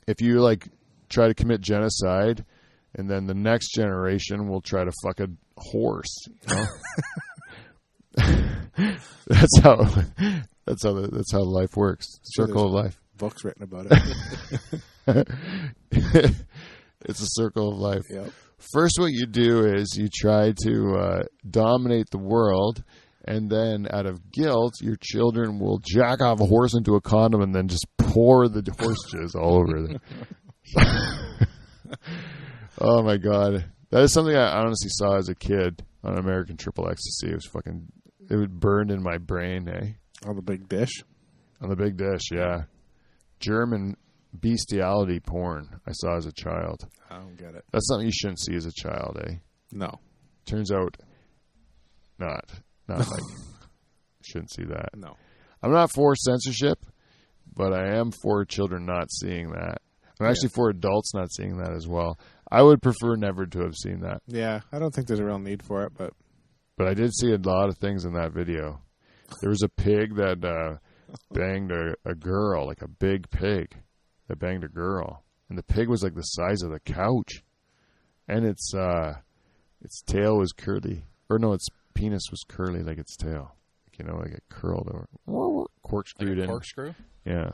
Speaker 1: if you like try to commit genocide, and then the next generation will try to fuck a horse. You know? That's how life works. Circle of life.
Speaker 2: Books written about
Speaker 1: it. It's a circle of life.
Speaker 2: Yep.
Speaker 1: First, what you do is you try to dominate the world, and then out of guilt, your children will jack off a horse into a condom and then just pour the horse jizz all over them. Oh my God. That is something I honestly saw as a kid on American Triple Ecstasy. It would burn in my brain, eh?
Speaker 2: On the big dish?
Speaker 1: On the big dish, yeah. German bestiality porn I saw as a child.
Speaker 2: I don't get it.
Speaker 1: That's something you shouldn't see as a child, eh?
Speaker 2: No.
Speaker 1: Turns out not like shouldn't see that.
Speaker 2: No.
Speaker 1: I'm not for censorship, but I am for children not seeing that. I'm actually for adults not seeing that as well. I would prefer never to have seen that.
Speaker 2: Yeah, I don't think there's a real need for it, but
Speaker 1: I did see a lot of things in that video. There was a pig that banged a girl, like a big pig that banged a girl, and the pig was like the size of the couch, and its tail was curly, or no, its penis was curly like its tail, you know, like it curled or corkscrewed in.
Speaker 3: Corkscrew?
Speaker 1: Yeah.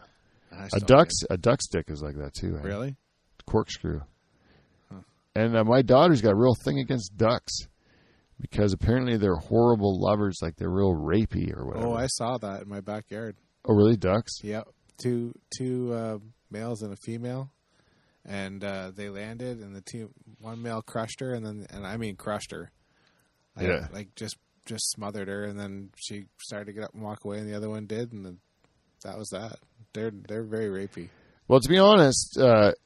Speaker 1: A duck's dick is like that too. Eh?
Speaker 2: Really?
Speaker 1: Corkscrew. Huh. And my daughter's got a real thing against ducks. Because apparently they're horrible lovers, like they're real rapey or whatever.
Speaker 2: Oh, I saw that in my backyard.
Speaker 1: Oh, really? Ducks?
Speaker 2: Yep. two males and a female, and they landed, and one male crushed her, and I mean crushed her. Like just smothered her, and then she started to get up and walk away, and the other one did, and then that was that. They're very rapey.
Speaker 1: Well, to be honest,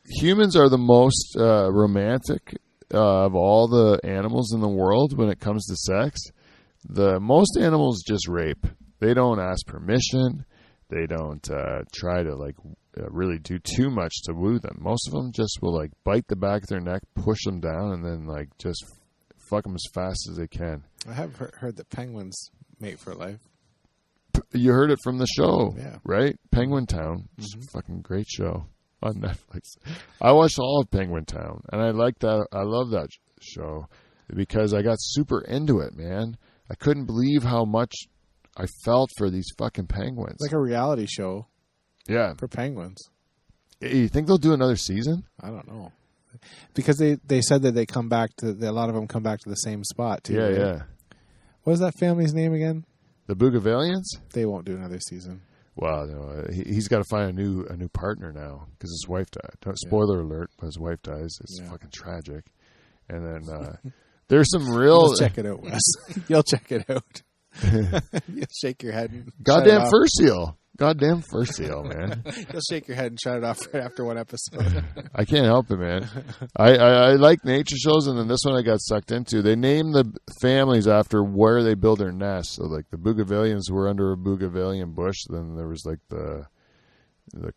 Speaker 1: humans are the most romantic of all the animals in the world when it comes to sex. Most animals just rape. They don't ask permission. They don't try to really do too much to woo them. Most of them just will bite the back of their neck, push them down, and then just fuck them as fast as they can.
Speaker 2: I have heard that penguins mate for life.
Speaker 1: You heard it from the show,
Speaker 2: yeah.
Speaker 1: Right? Penguin Town. It's a fucking great show on Netflix. I watched all of Penguin Town, and I like that. I love that show because I got super into it, man. I couldn't believe how much I felt for these fucking penguins.
Speaker 2: Like a reality show.
Speaker 1: Yeah.
Speaker 2: For penguins.
Speaker 1: You think they'll do another season?
Speaker 2: I don't know. Because they said that a lot of them come back to the same spot, too.
Speaker 1: Yeah,
Speaker 2: right?
Speaker 1: yeah.
Speaker 2: What was that family's name again?
Speaker 1: The Bougavillians?
Speaker 2: They won't do another season.
Speaker 1: Well, no, he's got to find a new partner now because his wife died. Spoiler alert, but his wife dies. It's fucking tragic. And then there's some real...
Speaker 2: You'll check it out, Wes. You'll check it out. You'll shake your head. And
Speaker 1: Goddamn fur seal. Goddamn fur seal, man.
Speaker 2: You'll shake your head and shut it off right after one episode.
Speaker 1: I can't help it, man. I like nature shows, and then this one I got sucked into. They name the families after where they build their nests. So, the Bougavillians were under a Bougavillian bush. Then there was, the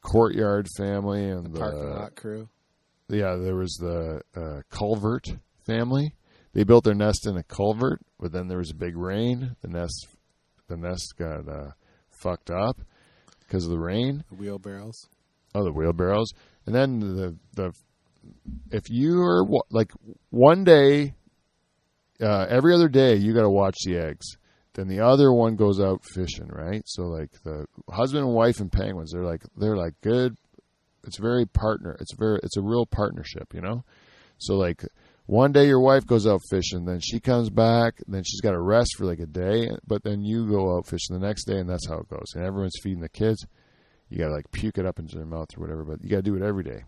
Speaker 1: Courtyard family. And the
Speaker 2: parking lot crew.
Speaker 1: Yeah, there was the Culvert family. They built their nest in a culvert, but then there was a big rain. The nest got fucked up because of the rain.
Speaker 2: The wheelbarrows.
Speaker 1: Oh, the wheelbarrows. And then if you are one day, every other day, you got to watch the eggs. Then the other one goes out fishing, right? So the husband and wife and penguins, they're good. It's very partner. It's a real partnership, you know. So one day your wife goes out fishing, then she comes back, then she's got to rest for a day, but then you go out fishing the next day, and that's how it goes. And everyone's feeding the kids. You got to puke it up into their mouth or whatever, but you got to do it every day.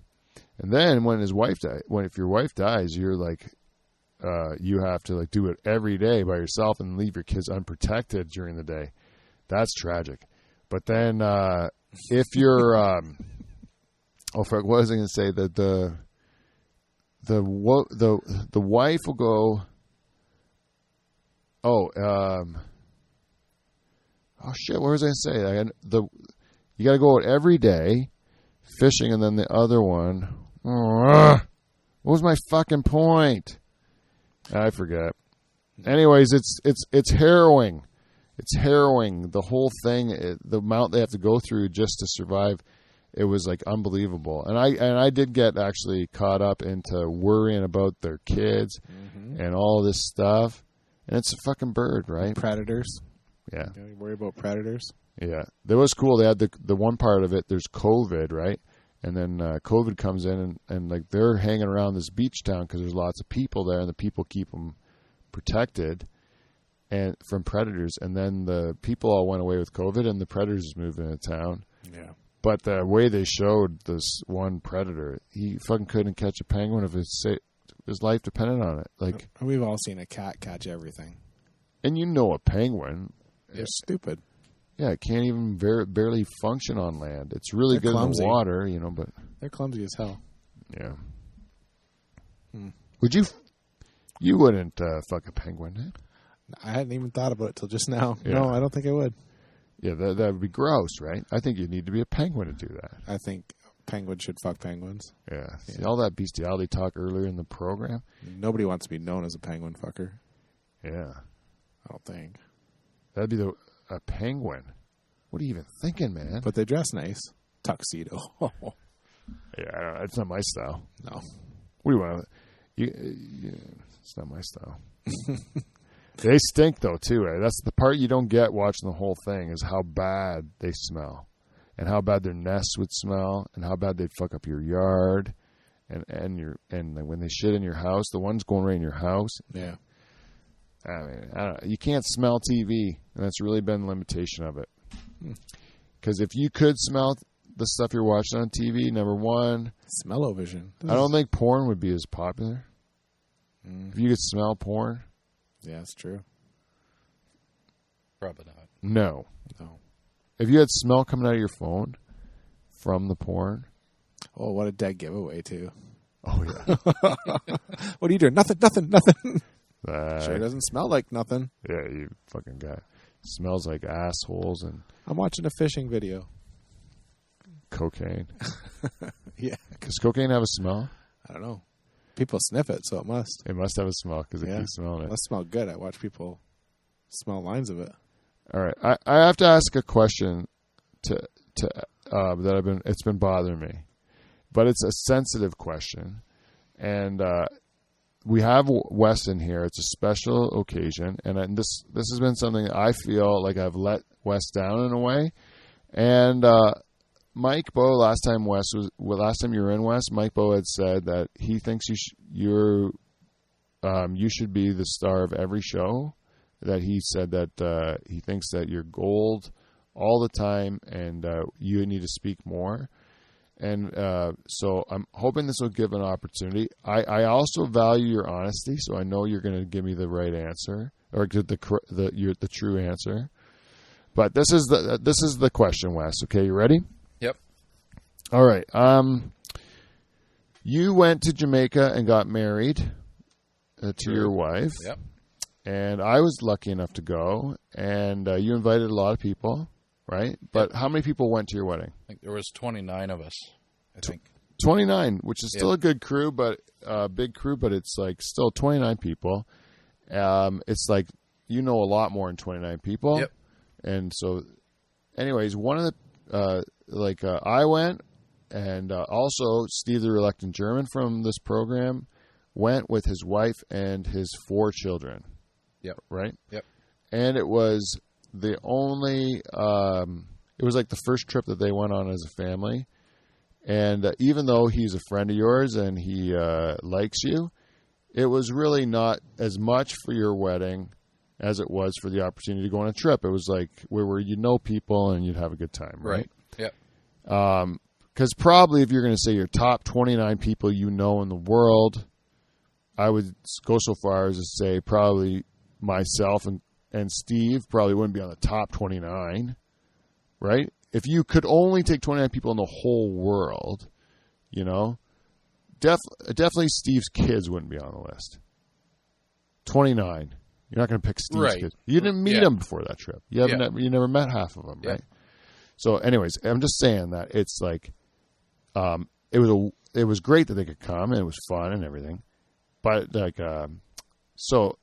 Speaker 1: And then if your wife dies, you're you have to do it every day by yourself and leave your kids unprotected during the day. That's tragic. But then if you're what was I going to say? That the wife will go. Oh shit! What was I going to say? You got to go out every day fishing, and then the other one. What was my fucking point? I forget. Anyways, it's harrowing. It's harrowing. The whole thing, the amount they have to go through just to survive. It was unbelievable, and I did get actually caught up into worrying about their kids and all this stuff. And it's a fucking bird, right?
Speaker 2: Predators.
Speaker 1: Yeah.
Speaker 2: You worry about predators.
Speaker 1: Yeah, that was cool. They had the one part of it. There's COVID, right? And then COVID comes in, and they're hanging around this beach town because there's lots of people there, and the people keep them protected and from predators. And then the people all went away with COVID, and the predators moved into town.
Speaker 2: Yeah.
Speaker 1: But the way they showed this one predator, he fucking couldn't catch a penguin if his life depended on it.
Speaker 2: We've all seen a cat catch everything.
Speaker 1: And a penguin.
Speaker 2: It's stupid.
Speaker 1: Yeah, it can't even barely function on land. It's really good
Speaker 2: clumsy.
Speaker 1: in the water, but...
Speaker 2: They're clumsy as hell.
Speaker 1: Yeah. Would you... You wouldn't fuck a penguin, eh?
Speaker 2: I hadn't even thought about it till just now.
Speaker 1: Yeah.
Speaker 2: No, I don't think I would.
Speaker 1: Yeah, that would be gross, right? I think you need to be a penguin to do that.
Speaker 2: I think penguins should fuck penguins.
Speaker 1: Yeah. See all that bestiality talk earlier in the program?
Speaker 2: Nobody wants to be known as a penguin fucker.
Speaker 1: Yeah.
Speaker 2: I don't think.
Speaker 1: That'd be a penguin. What are you even thinking, man?
Speaker 2: But they dress nice. Tuxedo.
Speaker 1: Yeah, I don't know. It's not my style.
Speaker 2: No.
Speaker 1: What do you want? It's not my style. They stink, though, too. Right? That's the part you don't get watching the whole thing is how bad they smell and how bad their nests would smell and how bad they'd fuck up your yard and when they shit in your house, the ones going right in your house.
Speaker 2: Yeah.
Speaker 1: I mean, I don't know. You can't smell TV, and that's really been the limitation of it. Because if you could smell the stuff you're watching on TV. Number one,
Speaker 2: Smell-o-vision.
Speaker 1: I don't think porn would be as popular. If you could smell porn.
Speaker 2: Yeah, that's true.
Speaker 3: Probably not.
Speaker 1: No. If you had smell coming out of your phone from the porn.
Speaker 2: Oh, what a dead giveaway, too.
Speaker 1: Oh, yeah.
Speaker 2: What are you doing? Nothing. Sure doesn't smell like nothing.
Speaker 1: Yeah, you fucking guy. Smells like assholes and
Speaker 2: I'm watching a fishing video.
Speaker 1: cocaine.
Speaker 2: Yeah.
Speaker 1: Does cocaine have a smell?
Speaker 2: I don't know. People sniff it, so it must.
Speaker 1: It must have a smell because it keeps smelling
Speaker 2: It
Speaker 1: it.
Speaker 2: must smell good. I watch people smell lines of it.
Speaker 1: All right, I have to ask a question that it's been bothering me, but it's a sensitive question, and we have Wes in here. It's a special occasion, and this has been something that I feel like I've let Wes down in a way, and Mike Bowe last time you were in, Wes, Mike Bowe had said that he thinks you should be the star of every show. That he said that he thinks that you're gold all the time and you need to speak more. And so I'm hoping this will give an opportunity. I also value your honesty, so I know you're going to give me the right answer or the true answer. But this is the question, Wes. Okay, you ready?
Speaker 3: Yep.
Speaker 1: All right. You went to Jamaica and got married to your wife.
Speaker 3: Yep.
Speaker 1: And I was lucky enough to go, and you invited a lot of people, right? But how many people went to your wedding?
Speaker 3: I think there was 29 of us, I think.
Speaker 1: 29, which is still a good crew, but big crew, but it's like still 29 people. It's like, a lot more than 29 people.
Speaker 3: Yep.
Speaker 1: And so, anyways, one of the, I went, and also Steve the Reluctant German from this program went with his wife and his 4 children.
Speaker 3: Yep.
Speaker 1: Right?
Speaker 3: Yep.
Speaker 1: And it was the only, it was like the first trip that they went on as a family. And even though he's a friend of yours and he likes you, it was really not as much for your wedding as it was for the opportunity to go on a trip. It was like where you know people and you'd have a good time, right?
Speaker 3: Yep.
Speaker 1: Because probably if you're going to say your top 29 people you know in the world, I would go so far as to say probably myself and Steve probably wouldn't be on the top 29, right? If you could only take 29 people in the whole world, definitely Steve's kids wouldn't be on the list. 29. You're not going to pick Steve's kids. You didn't meet them before that trip. You never met half of them, right? So anyways, I'm just saying that it's like it was great that they could come and it was fun and everything. But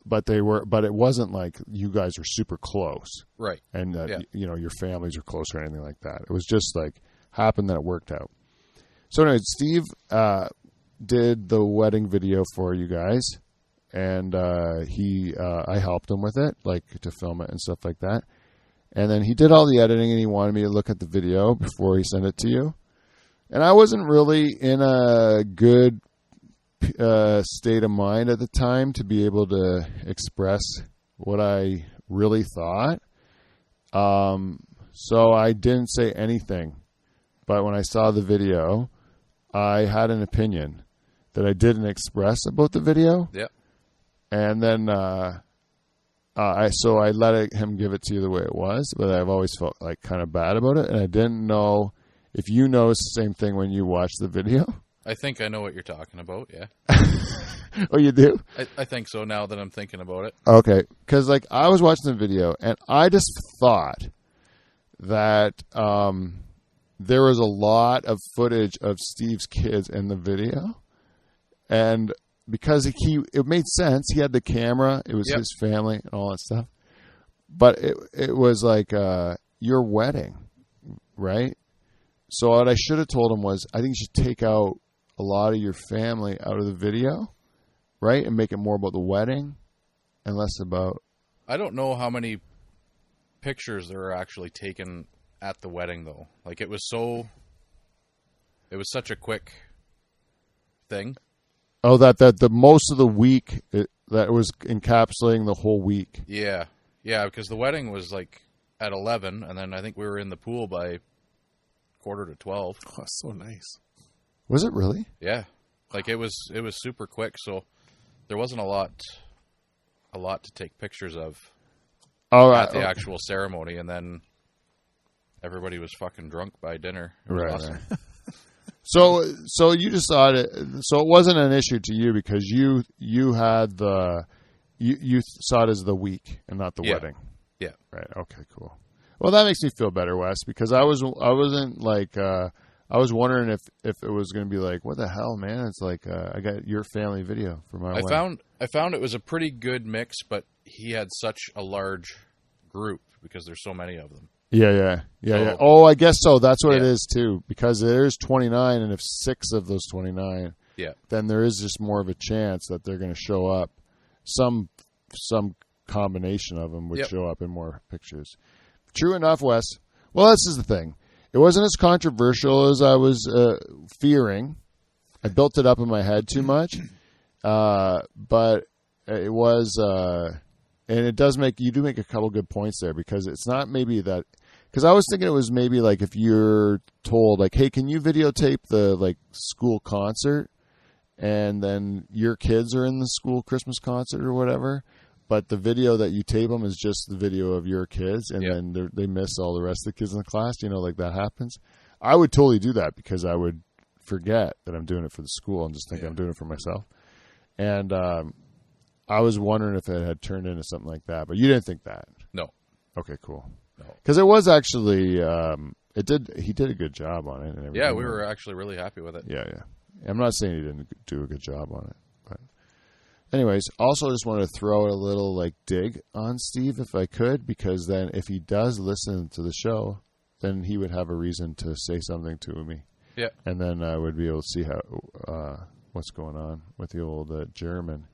Speaker 1: but it wasn't like you guys were super close,
Speaker 3: right?
Speaker 1: And your families are close or anything like that. It was just like happened that it worked out. So anyway, Steve did the wedding video for you guys, and I helped him with it, like to film it and stuff like that. And then he did all the editing, and he wanted me to look at the video before he sent it to you. And I wasn't really in a good state of mind at the time to be able to express what I really thought. So I didn't say anything. But when I saw the video, I had an opinion that I didn't express about the video.
Speaker 3: Yep.
Speaker 1: And then I let him give it to you the way it was, but I've always felt like kind of bad about it, and I didn't know if you noticed the same thing when you watched the video.
Speaker 3: I think I know what you're talking about, yeah.
Speaker 1: Oh, you do?
Speaker 3: I think so now that I'm thinking about it.
Speaker 1: Okay, because I was watching the video, and I just thought that there was a lot of footage of Steve's kids in the video, and because it made sense. He had the camera. It was his family and all that stuff. But it was like your wedding, right? So what I should have told him was, I think you should take out a lot of your family out of the video, right? And make it more about the wedding and less about...
Speaker 3: I don't know how many pictures there were actually taken at the wedding, though. Like, it was such a quick thing.
Speaker 1: Oh, that the most of the week, that was encapsulating the whole week.
Speaker 3: Yeah. Yeah, because the wedding was like at 11, and then I think we were in the pool by 12:45.
Speaker 2: Oh, so nice.
Speaker 1: Was it really?
Speaker 3: Yeah, like it was super quick. So there wasn't a lot to take pictures of at the actual ceremony, and then everybody was fucking drunk by dinner. It was awesome.
Speaker 1: Right. So you just thought it. So it wasn't an issue to you because you had you saw it as the week and not the wedding.
Speaker 3: Yeah.
Speaker 1: Right. Okay. Cool. Well, that makes me feel better, Wes, because I wasn't like I was wondering if it was going to be like, what the hell, man? It's like I got your family video for my wedding.
Speaker 3: I found it was a pretty good mix, but he had such a large group because there's so many of them.
Speaker 1: Yeah. Oh, I guess so. That's what it is too, because there's 29, and if 6 of those 29, then there is just more of a chance that they're going to show up. Some combination of them would show up in more pictures. True enough, Wes. Well, this is the thing. It wasn't as controversial as I was fearing. I built it up in my head too much, but it was, and it does make a couple good points there, because it's not maybe that. Because I was thinking it was maybe like if you're told, like, hey, can you videotape the like school concert, and then your kids are in the school Christmas concert or whatever, but the video that you tape them is just the video of your kids, and then they miss all the rest of the kids in the class. You know, like that happens. I would totally do that, because I would forget that I'm doing it for the school and just think I'm doing it for myself. And I was wondering if it had turned into something like that, but you didn't think that.
Speaker 3: No.
Speaker 1: Okay, cool.
Speaker 3: No.
Speaker 1: Because it was actually, he did a good job on it. And everything.
Speaker 3: Yeah, we were actually really happy with it.
Speaker 1: Yeah. I'm not saying he didn't do a good job on it, but anyways, also just wanted to throw a little like dig on Steve if I could, because then if he does listen to the show, then he would have a reason to say something to me. Yeah. And then I would be able to see how what's going on with the old German.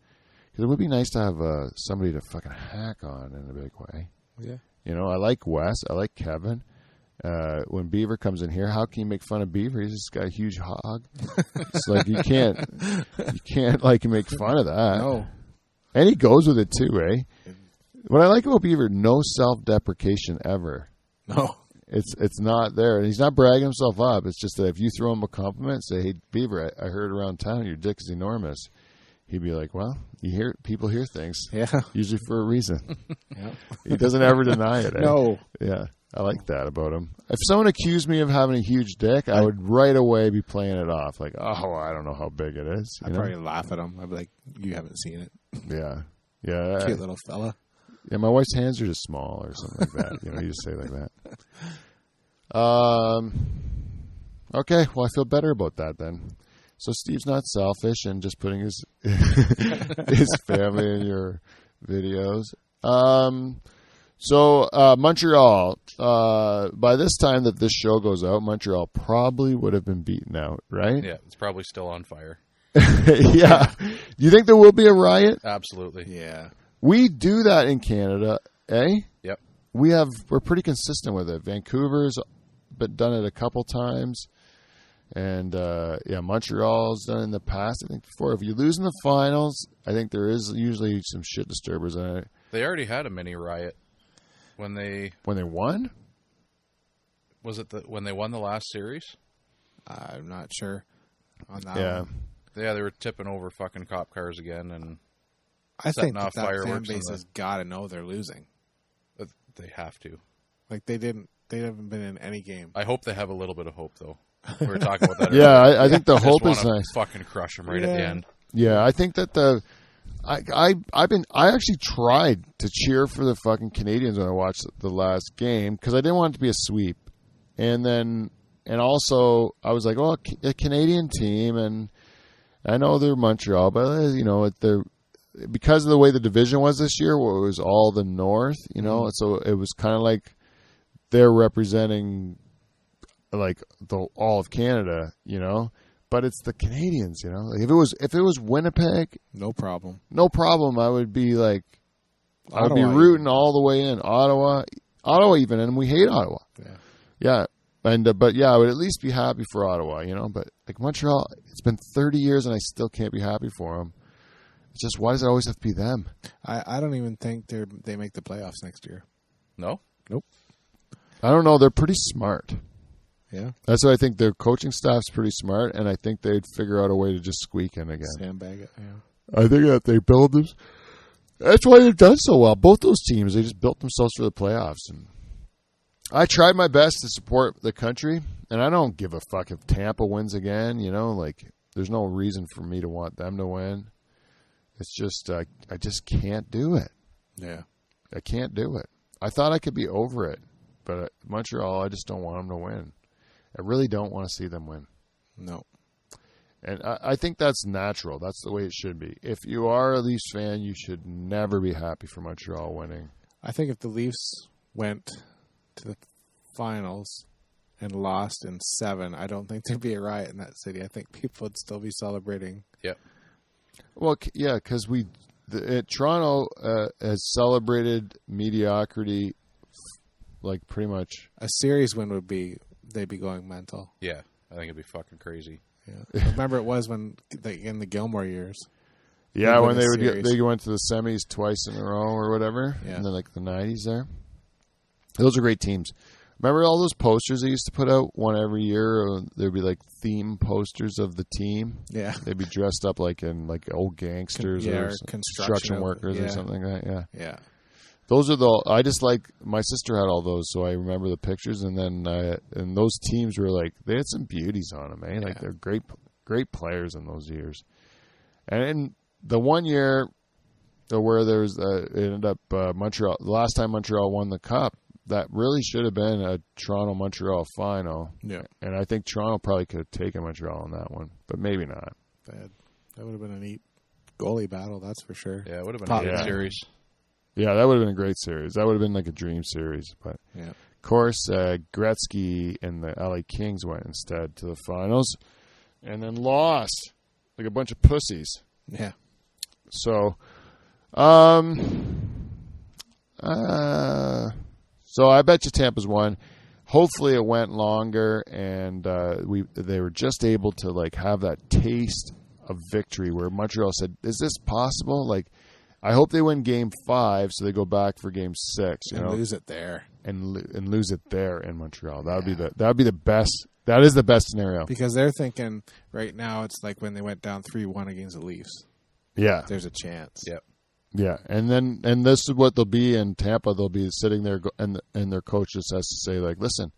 Speaker 1: Because it would be nice to have somebody to fucking hack on in a big way.
Speaker 2: Yeah.
Speaker 1: You know, I like Wes. I like Kevin. When Beaver comes in here, how can you make fun of Beaver? He's just got a huge hog. It's like you can't like make fun of that.
Speaker 2: No.
Speaker 1: And he goes with it too, eh? What I like about Beaver, no self-deprecation ever.
Speaker 2: No.
Speaker 1: It's not there. And he's not bragging himself up. It's just that if you throw him a compliment, say, hey, Beaver, I heard around town your dick is enormous. He'd be like, well, people hear things. Yeah. Usually for a reason. Yeah. He doesn't ever deny it. Eh?
Speaker 2: No.
Speaker 1: Yeah. I like that about him. If someone accused me of having a huge dick, I would right away be playing it off. Like, oh, I don't know how big it is.
Speaker 2: I'd probably laugh at him. I'd be like, you haven't seen it.
Speaker 1: Yeah. Yeah.
Speaker 2: Cute little fella.
Speaker 1: Yeah, my wife's hands are just small or something like that. You know, you just say it like that. Okay. Well, I feel better about that then. So Steve's not selfish and just putting his his family in your videos. So Montreal, by this time that this show goes out, Montreal probably would have been beaten out, right?
Speaker 3: Yeah, it's probably still on fire.
Speaker 1: Yeah. Do you think there will be a riot?
Speaker 3: Absolutely.
Speaker 2: Yeah.
Speaker 1: We do that in Canada, eh?
Speaker 3: Yep.
Speaker 1: We're pretty consistent with it. Vancouver's done it a couple times. And, Montreal's done it in the past, I think, before. If you lose in the finals, I think there is usually some shit disturbers in it.
Speaker 3: They already had a mini riot when they
Speaker 1: won?
Speaker 3: Was it when they won the last series?
Speaker 2: I'm not sure on that one.
Speaker 3: Yeah, they were tipping over fucking cop cars again and
Speaker 2: I
Speaker 3: setting
Speaker 2: think
Speaker 3: off
Speaker 2: that
Speaker 3: fireworks.
Speaker 2: Fan base has got to know they're losing.
Speaker 3: They have to.
Speaker 2: Like they haven't been in any game.
Speaker 3: I hope they have a little bit of hope though. We were talking about that.
Speaker 1: Yeah, I think the hope is nice.
Speaker 3: Fucking crush them right at the end.
Speaker 1: Yeah, I think that I actually tried to cheer for the fucking Canadians when I watched the last game because I didn't want it to be a sweep, and also I was like, oh, a Canadian team, and I know they're Montreal, but you know they're because of the way the division was this year, where it was all the North, you know, so it was kind of like they're representing like all of Canada, you know. But it's the Canadians, you know. Like if it was Winnipeg,
Speaker 2: no problem.
Speaker 1: I would be like, I would be rooting all the way in. Ottawa even, and we hate Ottawa. Yeah, and but yeah, I would at least be happy for Ottawa, you know. But like Montreal, it's been 30 years, and I still can't be happy for them. It's just why does it always have to be them?
Speaker 2: I don't even think they make the playoffs next year.
Speaker 3: No,
Speaker 2: nope.
Speaker 1: I don't know. They're pretty smart.
Speaker 2: Yeah.
Speaker 1: That's why I think their coaching staff's pretty smart, and I think they'd figure out a way to just squeak in again.
Speaker 2: Sandbag it, yeah.
Speaker 1: I think that they build this. That's why they've done so well. Both those teams, they just built themselves for the playoffs. And I tried my best to support the country, and I don't give a fuck if Tampa wins again. You know, like there's no reason for me to want them to win. It's just I just can't do it.
Speaker 2: Yeah.
Speaker 1: I can't do it. I thought I could be over it, but Montreal, I just don't want them to win. I really don't want to see them win.
Speaker 2: No.
Speaker 1: And I think that's natural. That's the way it should be. If you are a Leafs fan, you should never be happy for Montreal winning.
Speaker 2: I think if the Leafs went to the finals and lost in 7, I don't think there'd be a riot in that city. I think people would still be celebrating.
Speaker 3: Yep.
Speaker 2: Well,
Speaker 1: yeah, because Toronto has celebrated mediocrity like pretty much.
Speaker 2: A series win they'd be going mental.
Speaker 3: Yeah, I think it'd be fucking crazy.
Speaker 2: Yeah. Remember it was when in the Gilmore years.
Speaker 1: Yeah, when they went to the semis twice in a row or whatever.
Speaker 2: Yeah.
Speaker 1: In the 90s there. Those are great teams. Remember all those posters they used to put out one every year? There'd be like theme posters of the team.
Speaker 2: Yeah.
Speaker 1: They'd be dressed up like old gangsters or construction workers or something like that. Yeah.
Speaker 2: Yeah.
Speaker 1: Those are I just my sister had all those, so I remember the pictures, and then and those teams were they had some beauties on them, eh? Like they're great players in those years. And in the one year where it ended up Montreal, the last time Montreal won the cup, that really should have been a Toronto-Montreal final.
Speaker 2: Yeah.
Speaker 1: And I think Toronto probably could have taken Montreal on that one, but maybe not.
Speaker 2: That would have been a neat goalie battle, that's for sure.
Speaker 3: Yeah, it would have been a good series.
Speaker 1: Yeah, that would have been a great series. That would have been like a dream series. But, of course, Gretzky and the LA Kings went instead to the finals and then lost like a bunch of pussies.
Speaker 2: Yeah.
Speaker 1: So, so I bet you Tampa's won. Hopefully it went longer, and they were just able to have that taste of victory where Montreal said, "Is this possible?" I hope they win Game 5, so they go back for Game 6.
Speaker 2: Lose it there,
Speaker 1: and lose it there in Montreal. That would be the best. That is the best scenario
Speaker 2: because they're thinking right now it's like when they went down 3-1 against the Leafs.
Speaker 1: Yeah,
Speaker 2: there's a chance.
Speaker 3: Yep.
Speaker 1: Yeah, and this is what they'll be in Tampa. They'll be sitting there, and their coach just has to say, listen,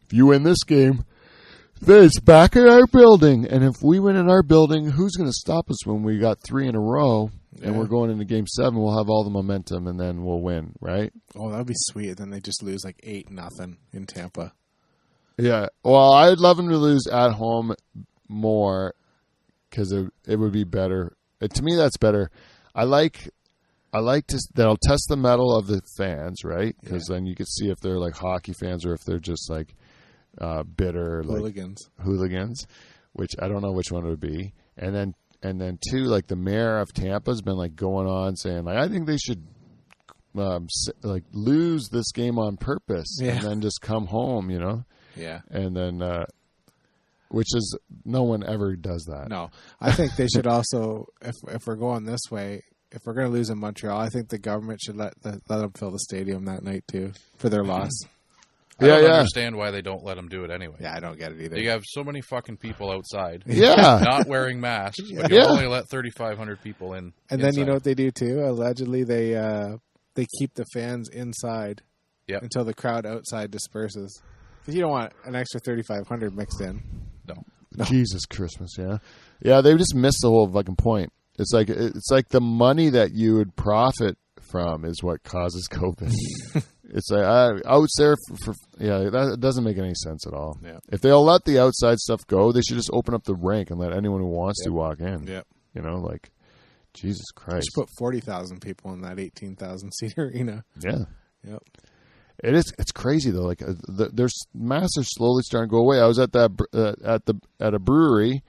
Speaker 1: if you win this game, then it's back in our building. And if we win in our building, who's going to stop us when we got 3 in a row and we're going into Game 7? We'll have all the momentum, and then we'll win, right?
Speaker 2: Oh, that would be sweet. Then they just lose 8-0 in Tampa.
Speaker 1: Yeah. Well, I'd love them to lose at home more because it would be better. To me, that's better. I like that'll test the mettle of the fans, right? Because then you can see if they're hockey fans or if they're just bitter hooligans, which I don't know which one it would be. And then too, the mayor of Tampa's been going on saying I think they should lose this game on purpose and then just come home,
Speaker 2: Yeah.
Speaker 1: And then which is no one ever does that.
Speaker 2: No, I think they should also, if we're going this way, if we're going to lose in Montreal, I think the government should let them fill the stadium that night too for their loss.
Speaker 3: I don't understand why they don't let them do it anyway.
Speaker 2: Yeah, I don't get it either.
Speaker 3: You have so many fucking people outside,
Speaker 1: not
Speaker 3: wearing masks, but you only let 3,500 people in.
Speaker 2: And then you know what they do too? Allegedly, they keep the fans inside until the crowd outside disperses. Because you don't want an extra 3,500 mixed in.
Speaker 1: No. Jesus Christmas, yeah. They just missed the whole fucking point. It's like the money that you would profit from is what causes COVID. It's out there for that doesn't make any sense at all.
Speaker 2: Yeah.
Speaker 1: If they'll let the outside stuff go, they should just open up the rink and let anyone who wants to walk in.
Speaker 2: Yeah.
Speaker 1: Jesus Christ.
Speaker 2: Just put 40,000 people in that 18,000 seat arena.
Speaker 1: Yeah.
Speaker 2: Yep.
Speaker 1: It's crazy though. There's masks are slowly starting to go away. I was at at a brewery,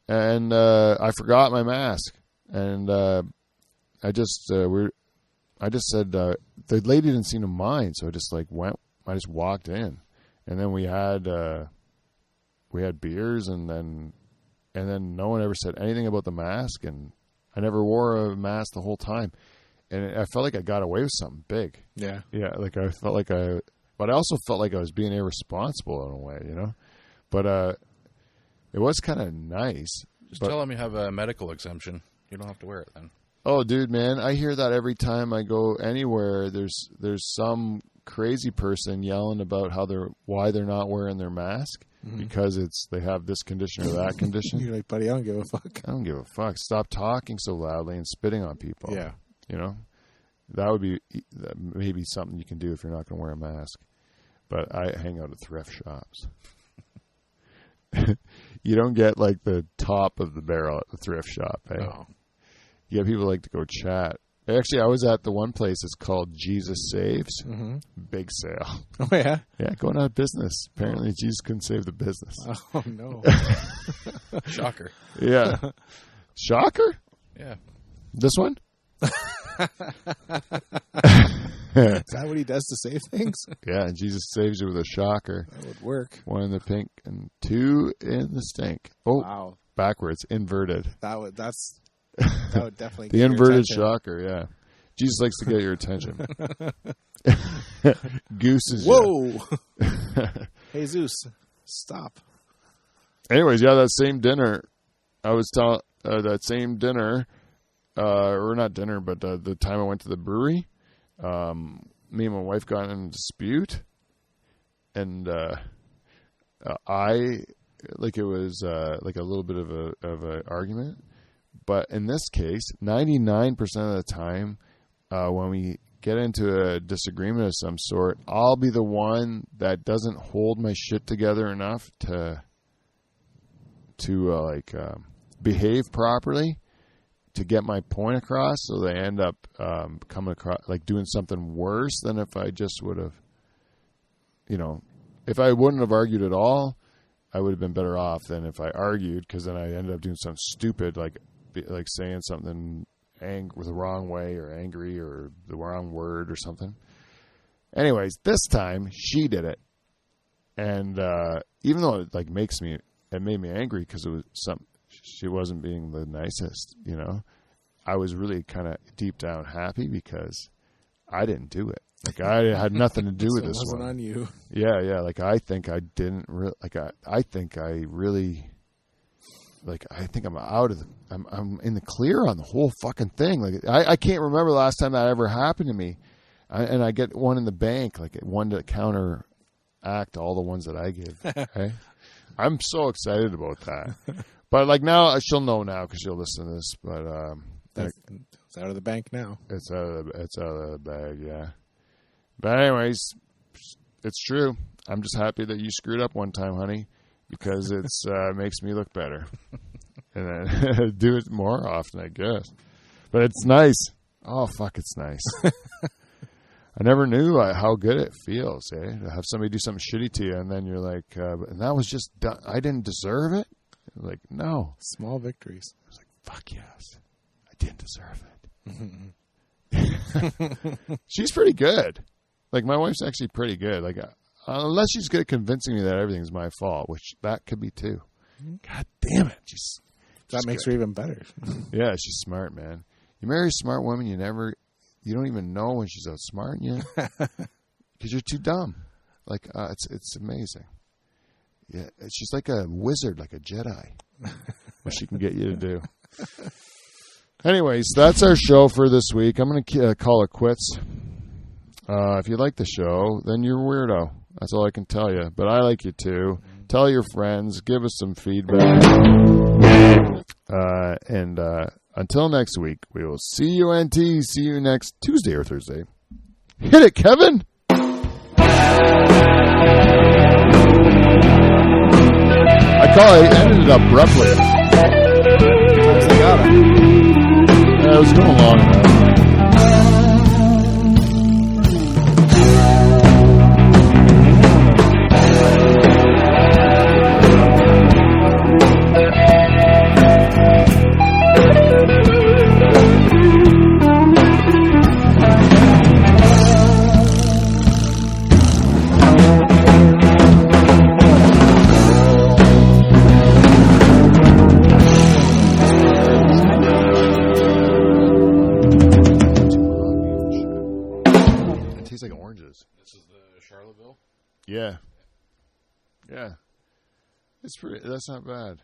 Speaker 1: and I forgot my mask, and I just said the lady didn't seem to mind, so I just went. I just walked in, and then we had beers, and then no one ever said anything about the mask, and I never wore a mask the whole time. And I felt like I got away with something big.
Speaker 2: Yeah.
Speaker 1: Yeah, I felt like But I also felt like I was being irresponsible in a way, you know. But it was kind of nice.
Speaker 3: Just tell them you have a medical exemption. You don't have to wear it then.
Speaker 1: Oh, dude, man, I hear that every time I go anywhere. There's some crazy person yelling about why they're not wearing their mask because they have this condition or that condition.
Speaker 2: You're like, buddy, I don't give a fuck.
Speaker 1: I don't give a fuck. Stop talking so loudly and spitting on people.
Speaker 2: Yeah.
Speaker 1: You know, that would be maybe something you can do if you're not going to wear a mask. But I hang out at thrift shops. You don't get like the top of the barrel at the thrift shop. Eh?
Speaker 2: No.
Speaker 1: You get people like to go chat. Actually, I was at the one place. It's called Jesus Saves.
Speaker 2: Mm-hmm.
Speaker 1: Big sale.
Speaker 2: Oh, yeah?
Speaker 1: Yeah, going out of business. Apparently, Jesus couldn't save the business.
Speaker 2: Oh, no.
Speaker 3: Shocker.
Speaker 1: Yeah. Shocker?
Speaker 3: Yeah.
Speaker 1: This one?
Speaker 2: Is that what he does to save things?
Speaker 1: Yeah, Jesus saves you with a shocker.
Speaker 2: That would work.
Speaker 1: 1 in the pink and 2 in the stink. Oh,
Speaker 2: wow.
Speaker 1: Backwards, inverted.
Speaker 2: That would definitely
Speaker 1: The
Speaker 2: get
Speaker 1: inverted
Speaker 2: your attention.
Speaker 1: shocker, yeah. Jesus likes to get your attention. Gooses.
Speaker 2: Whoa! Hey, Zeus, stop.
Speaker 1: Anyways, yeah, that same dinner, I was telling, that same dinner, or not dinner, but the time I went to the brewery, me and my wife got in a dispute, and it was like a little bit of a argument. But in this case, 99% of the time, when we get into a disagreement of some sort, I'll be the one that doesn't hold my shit together enough to behave properly to get my point across. So they end up coming across like doing something worse than if I just would have, you know, if I wouldn't have argued at all, I would have been better off than if I argued, because then I ended up doing something stupid like saying something the wrong way or angry or the wrong word or something. Anyways, this time she did it, and even though it made me angry because it was she wasn't being the nicest, you know, I was really kind of deep down happy because I didn't do it. Like I had nothing to do with this one.
Speaker 2: It wasn't on you.
Speaker 1: Yeah. Like I think I didn't really. Like I think I really. Like I think I'm out of I'm in the clear on the whole fucking thing. Like I can't remember the last time that ever happened to me. And I get one in the bank, like one to counteract all the ones that I give. Okay? I'm so excited about that. But like now, she'll know now because she'll listen to this. But
Speaker 2: it's out of the bank now.
Speaker 1: It's out of the bag, yeah. But anyways, it's true. I'm just happy that you screwed up one time, honey, because it's makes me look better. And then do it more often, I guess. But it's nice. Oh, fuck, it's nice. I never knew how good it feels, to have somebody do something shitty to you, and then you're like, and that was just done. I didn't deserve it? Like, no.
Speaker 2: Small victories.
Speaker 1: I was like, fuck yes. I didn't deserve it. She's pretty good. Like, my wife's actually pretty good. Like, unless she's good at convincing me that everything's my fault, which that could be too. God damn it.
Speaker 2: That makes her even better.
Speaker 1: Yeah, she's smart, man. You marry a smart woman, you don't even know when she's outsmarting you because you're too dumb. Like, it's amazing. Yeah, she's like a wizard, like a Jedi. What she can get you to do. Anyways, that's our show for this week. I'm going to call it quits. If you like the show, then you're a weirdo. That's all I can tell you. But I like you too. Tell your friends. Give us some feedback. And until next week, we will see you, NT. See you next Tuesday or Thursday. Hit it, Kevin! I ended it abruptly. It was going long enough.
Speaker 3: Charlottesville.
Speaker 1: Yeah. Yeah. It's pretty. That's not bad.